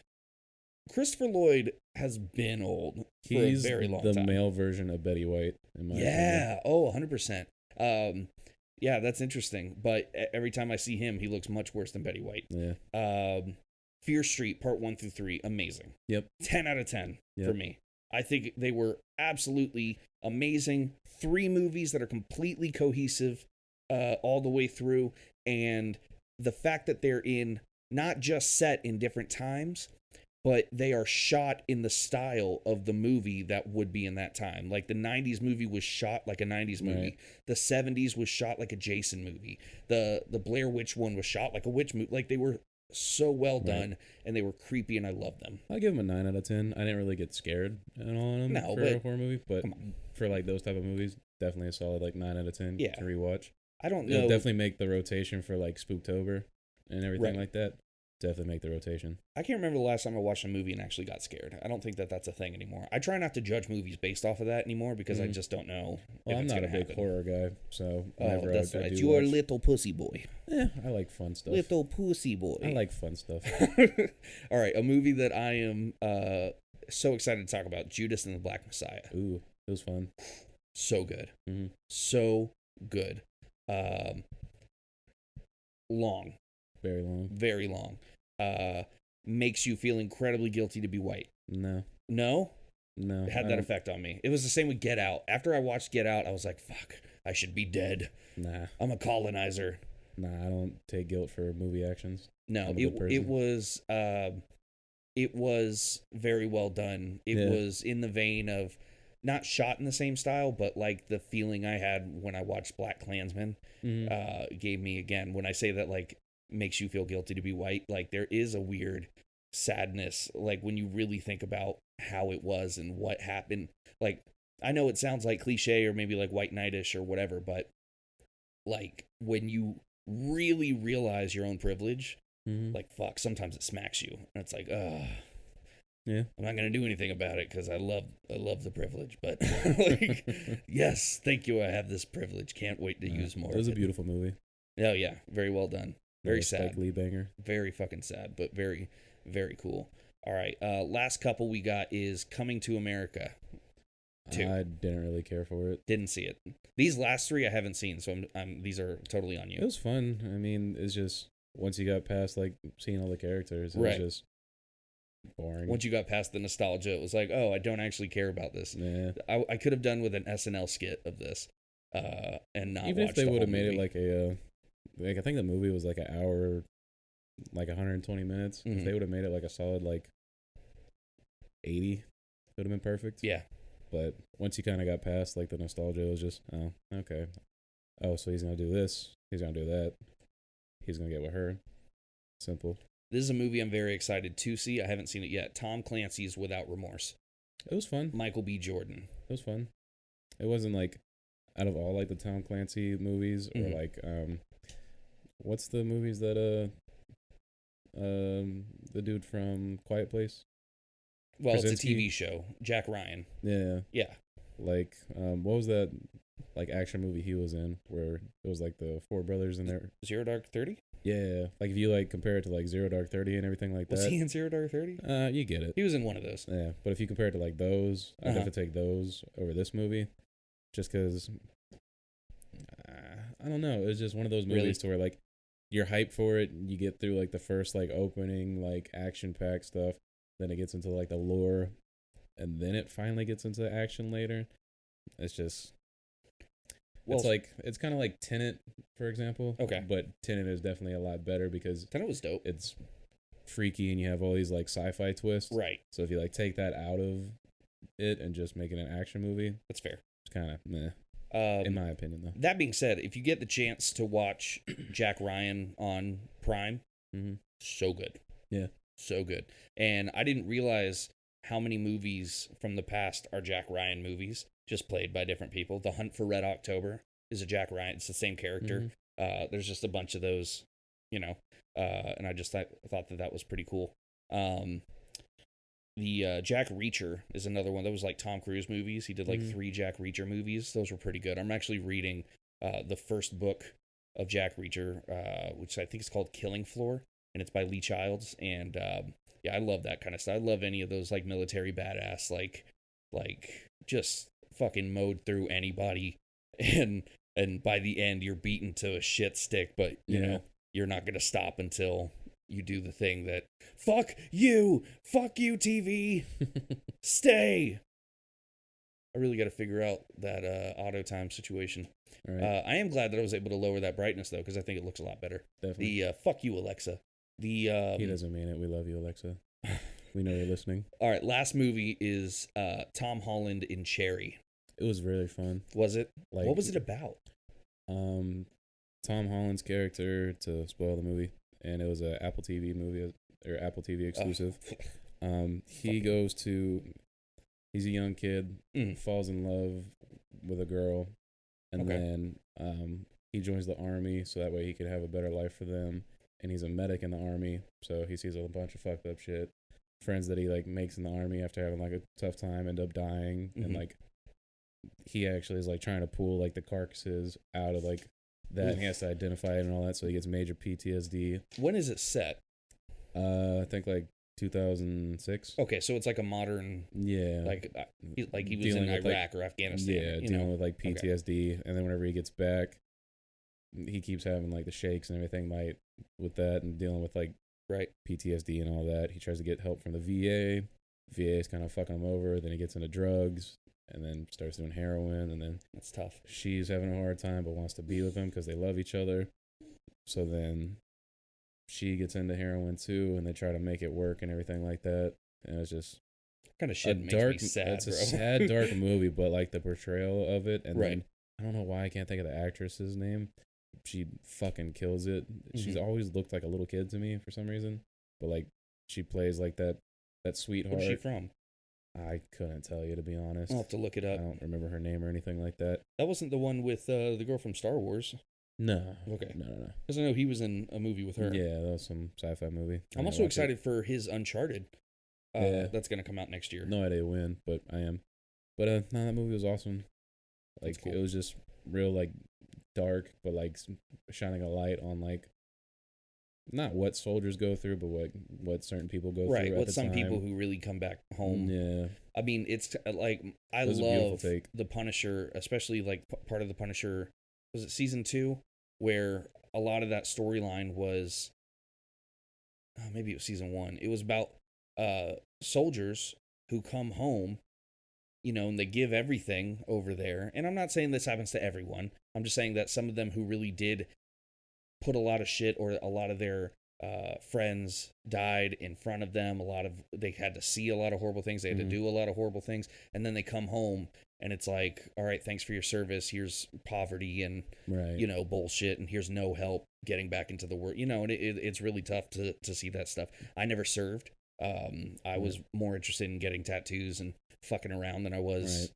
Christopher Lloyd has been old for a very long time. He's the male version of Betty White, in my opinion. Oh, 100%. Yeah, that's interesting. But every time I see him, he looks much worse than Betty White. Yeah. Fear Street, part 1 through 3, amazing. Yep. 10 out of 10 for me. I think they were absolutely amazing. 3 movies that are completely cohesive all the way through. And the fact that they're not just set in different times, but they are shot in the style of the movie that would be in that time. Like the 90s movie was shot like a 90s movie. Right. The 70s was shot like a Jason movie. The Blair Witch one was shot like a witch movie. Like they were so well done, and they were creepy, and I loved them. I'll give them a 9 out of 10. I didn't really get scared at all in them for a horror movie, but for like those type of movies, definitely a solid like 9 out of 10 to rewatch. I don't know. It'll definitely make the rotation for like Spooktober and everything like that. Definitely make the rotation. I can't remember the last time I watched a movie and actually got scared. I don't think that's a thing anymore. I try not to judge movies based off of that anymore because I just don't know. Well, I'm not a big horror guy, so that's right. You're a little pussy boy. Yeah, I like fun stuff. Little pussy boy. I like fun stuff. All right, a movie that I am so excited to talk about: Judas and the Black Messiah. Ooh, it was fun. So good. Mm-hmm. So good. Long. Very long. Very long. Makes you feel incredibly guilty to be white. No. No? No. It had that effect on me. It was the same with Get Out. After I watched Get Out, I was like, fuck, I should be dead. Nah. I'm a colonizer. Nah, I don't take guilt for movie actions. No, it was very well done. It was in the vein of not shot in the same style, but like the feeling I had when I watched BlacKkKlansman gave me again. When I say that, like, makes you feel guilty to be white, like there is a weird sadness, like when you really think about how it was and what happened. Like, I know it sounds like cliche or maybe like white knightish or whatever, but like when you really realize your own privilege, like fuck, sometimes it smacks you and it's like, yeah, I'm not gonna do anything about it because I love the privilege, but like, yes, thank you, I have this privilege, can't wait to use more. It was a beautiful movie. Oh yeah, very well done. Very sad. Spike Lee banger. Very fucking sad, but very, very cool. All right, last couple we got is Coming to America 2. I didn't really care for it. Didn't see it. These last 3 I haven't seen, so these are totally on you. It was fun. I mean, it's just once you got past like seeing all the characters, it was just boring. Once you got past the nostalgia, it was like, oh, I don't actually care about this. Yeah. I could have done with an SNL skit of this, and not even watched if they would have made movie. it like a. Like I think the movie was like an hour, like 120 minutes. If they would have made it like a solid like 80, it would have been perfect. Yeah. But once you kind of got past like the nostalgia, it was just, oh, okay. Oh, so he's gonna do this. He's gonna do that. He's gonna get with her. Simple. This is a movie I'm very excited to see. I haven't seen it yet. Tom Clancy's Without Remorse. It was fun. Michael B. Jordan. It was fun. It wasn't like out of all like the Tom Clancy movies or like what's the movies that the dude from Quiet Place? Well, it's a TV show. Jack Ryan. Yeah. Yeah. Like what was that like action movie he was in where it was like the four brothers in there? Zero Dark 30? Yeah. Like if you like compare it to like Zero Dark 30 and everything like that. Was he in Zero Dark 30? You get it. He was in one of those. Yeah. But if you compare it to like those, I'd have to take those over this movie. Just because I don't know. It was just one of those movies to where like you're hyped for it. You get through like the first like opening like action packed stuff. Then it gets into like the lore, and then it finally gets into action later. It's just, it's kind of like Tenet, for example. Okay, but Tenet is definitely a lot better because Tenet was dope. It's freaky and you have all these like sci-fi twists. Right. So if you like take that out of it and just make it an action movie, that's fair. It's kind of meh. In my opinion, though. That being said, if you get the chance to watch Jack Ryan on Prime, so good. Yeah. So good. And I didn't realize how many movies from the past are Jack Ryan movies, just played by different people. The Hunt for Red October is a Jack Ryan. It's the same character. There's just a bunch of those, and I just thought that was pretty cool. The Jack Reacher is another one. That was like Tom Cruise movies. He did like 3 Jack Reacher movies. Those were pretty good. I'm actually reading the first book of Jack Reacher, which I think is called Killing Floor. And it's by Lee Childs, and I love that kind of stuff. I love any of those like military badass, like just fucking mowed through anybody, and by the end you're beaten to a shit stick, but you know you're not gonna stop until you do the thing that fuck you TV, stay. I really got to figure out that auto time situation. Right. I am glad that I was able to lower that brightness though, because I think it looks a lot better. Definitely. The fuck you Alexa. He doesn't mean it. We love you, Alexa. We know you're listening. All right, last movie is Tom Holland in Cherry. It was really fun. Was it? Like, what was it about? Tom Holland's character, to spoil the movie, and it was an Apple TV movie or Apple TV exclusive. He's a young kid, falls in love with a girl, and then he joins the army so that way he could have a better life for them. And he's a medic in the army, so he sees a bunch of fucked up shit. Friends that he like makes in the army after having like a tough time end up dying, and like he actually is like trying to pull like the carcasses out of like that, and he has to identify it and all that, so he gets major PTSD. When is it set? I think like 2006. Okay, so it's like a modern, like he was in Iraq or Afghanistan. Yeah, dealing with like PTSD, and then whenever he gets back, he keeps having like the shakes and everything with that, and dealing with like PTSD and all that. He tries to get help from the VA. VA is kind of fucking him over. Then he gets into drugs and then starts doing heroin, and then that's tough. She's having a hard time but wants to be with him because they love each other. So then she gets into heroin too, and they try to make it work and everything like that. And it's just kind of shit makes me sad. It's a sad, dark movie, but like the portrayal of it, and then I don't know why I can't think of the actress's name. She fucking kills it. She's always looked like a little kid to me for some reason, but like she plays like that sweetheart. Where's she from? I couldn't tell you, to be honest. I'll have to look it up. I don't remember her name or anything like that. That wasn't the one with the girl from Star Wars. No. Okay. No. Because I know he was in a movie with her. Yeah, that was some sci-fi movie. I'm also excited for his Uncharted. That's going to come out next year. No idea when, but I am. But no, that movie was awesome. Like, cool. It was just real, like, dark, but, like, shining a light on, like, not what soldiers go through, but what certain people go through at the time. Right, what some people who really come back home. Yeah. I mean, it's, like, I love The Punisher, especially, like, part of The Punisher, was it season 2? Where a lot of that storyline was, maybe it was season 1. It was about soldiers who come home, you know, and they give everything over there. And I'm not saying this happens to everyone. I'm just saying that some of them who really did put a lot of shit or a lot of their friends died in front of them. They had to see a lot of horrible things. They had to do a lot of horrible things. And then they come home and it's like, all right, thanks for your service. Here's poverty and, bullshit. And here's no help getting back into the work. And it's really tough to see that stuff. I never served. I was more interested in getting tattoos and fucking around than I was,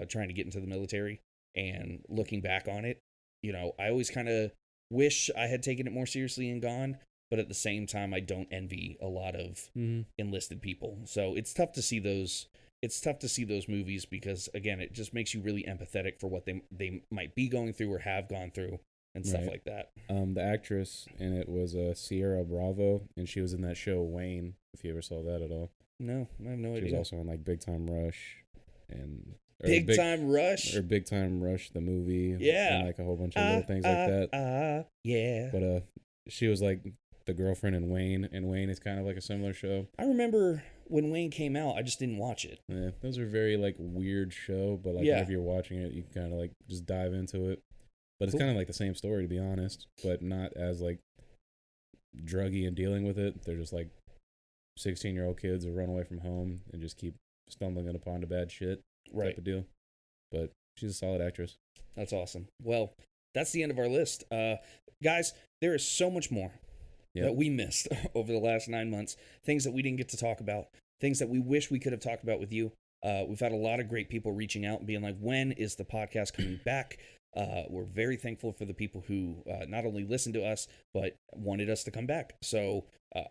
trying to get into the military. And looking back on it, I always kind of wish I had taken it more seriously and gone. But at the same time, I don't envy a lot of enlisted people. So it's tough to see those. It's tough to see those movies because, again, it just makes you really empathetic for what they might be going through or have gone through and stuff like that. The actress in it was Sierra Bravo, and she was in that show Wayne. If you ever saw that at all? No, I have no idea. She was also in like Big Time Rush and Big Time Rush the movie. Yeah, and like a whole bunch of little things like that. Yeah. But she was like the girlfriend in Wayne, and Wayne is kind of like a similar show. I remember when Wayne came out, I just didn't watch it. Yeah, those are very like weird show, but like whenever you're watching it, you can kind of like just dive into it. But it's kind of like the same story, to be honest, but not as like druggy and dealing with it. They're just like 16-year-old kids who run away from home and just keep stumbling upon the bad shit type of deal. But she's a solid actress. That's awesome. Well, that's the end of our list. Guys, there is so much more that we missed over the last 9 months. Things that we didn't get to talk about. Things that we wish we could have talked about with you. We've had a lot of great people reaching out and being like, when is the podcast coming back? We're very thankful for the people who not only listened to us, but wanted us to come back. So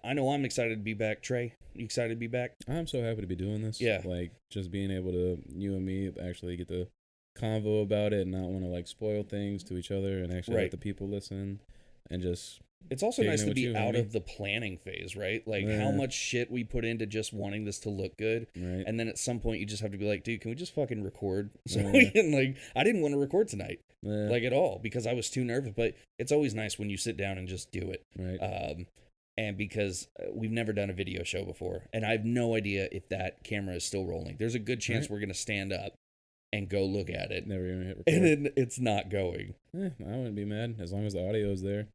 I know I'm excited to be back. Trey, you excited to be back? I'm so happy to be doing this. Yeah. Like, just being able to, you and me, actually get to convo about it and not want to, like, spoil things to each other and actually let the people listen and just... It's also nice to be out of the planning phase, right? Like, how much shit we put into just wanting this to look good. Right. And then at some point, you just have to be like, dude, can we just fucking record? So we can, like, I didn't want to record tonight, like, at all, because I was too nervous. But it's always nice when you sit down and just do it. Right. And because we've never done a video show before, and I have no idea if that camera is still rolling. There's a good chance we're going to stand up and go look at it. Never even hit record. And then it's not going. I wouldn't be mad as long as the audio is there.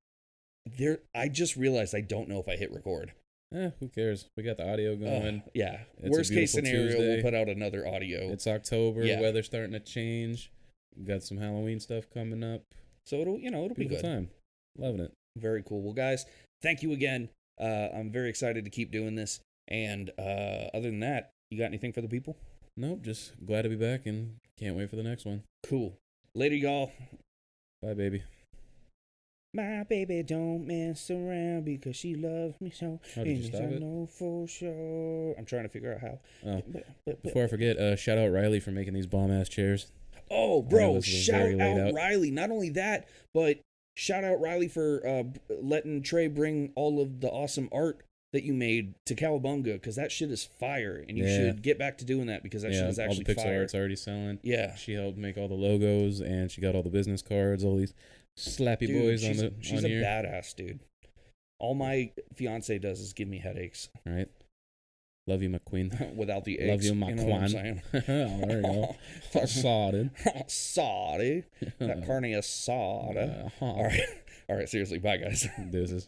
I just realized I don't know if I hit record. Who cares? We got the audio going. Yeah. It's Worst case scenario, Tuesday. we'll put out another audio. It's October. Weather's starting to change. We got some Halloween stuff coming up. So it'll be good. Time. Loving it. Very cool. Well, guys, thank you again. I'm very excited to keep doing this. And other than that, you got anything for the people? Nope. Just glad to be back and can't wait for the next one. Cool. Later, y'all. Bye, baby. My baby don't mess around because she loves me so. How did you stop it? I know for sure. I'm trying to figure out how. Before I forget, shout out Riley for making these bomb-ass chairs. Oh, bro, shout out Riley. Not only that, but shout out Riley for letting Trey bring all of the awesome art that you made to Cowabunga, because that shit is fire, and you should get back to doing that, because that shit is actually all the pixel fire. art's already selling. Yeah. She helped make all the logos, and she got all the business cards, all these slappy boys on here. She's a badass, dude. All my fiance does is give me headaches. All right. Love you, McQueen. Without the eggs. Love you, McQueen. You know what I'm saying? There you go. Sorted. Sorry. That carne asada. All right. Seriously. Bye, guys. Deuces.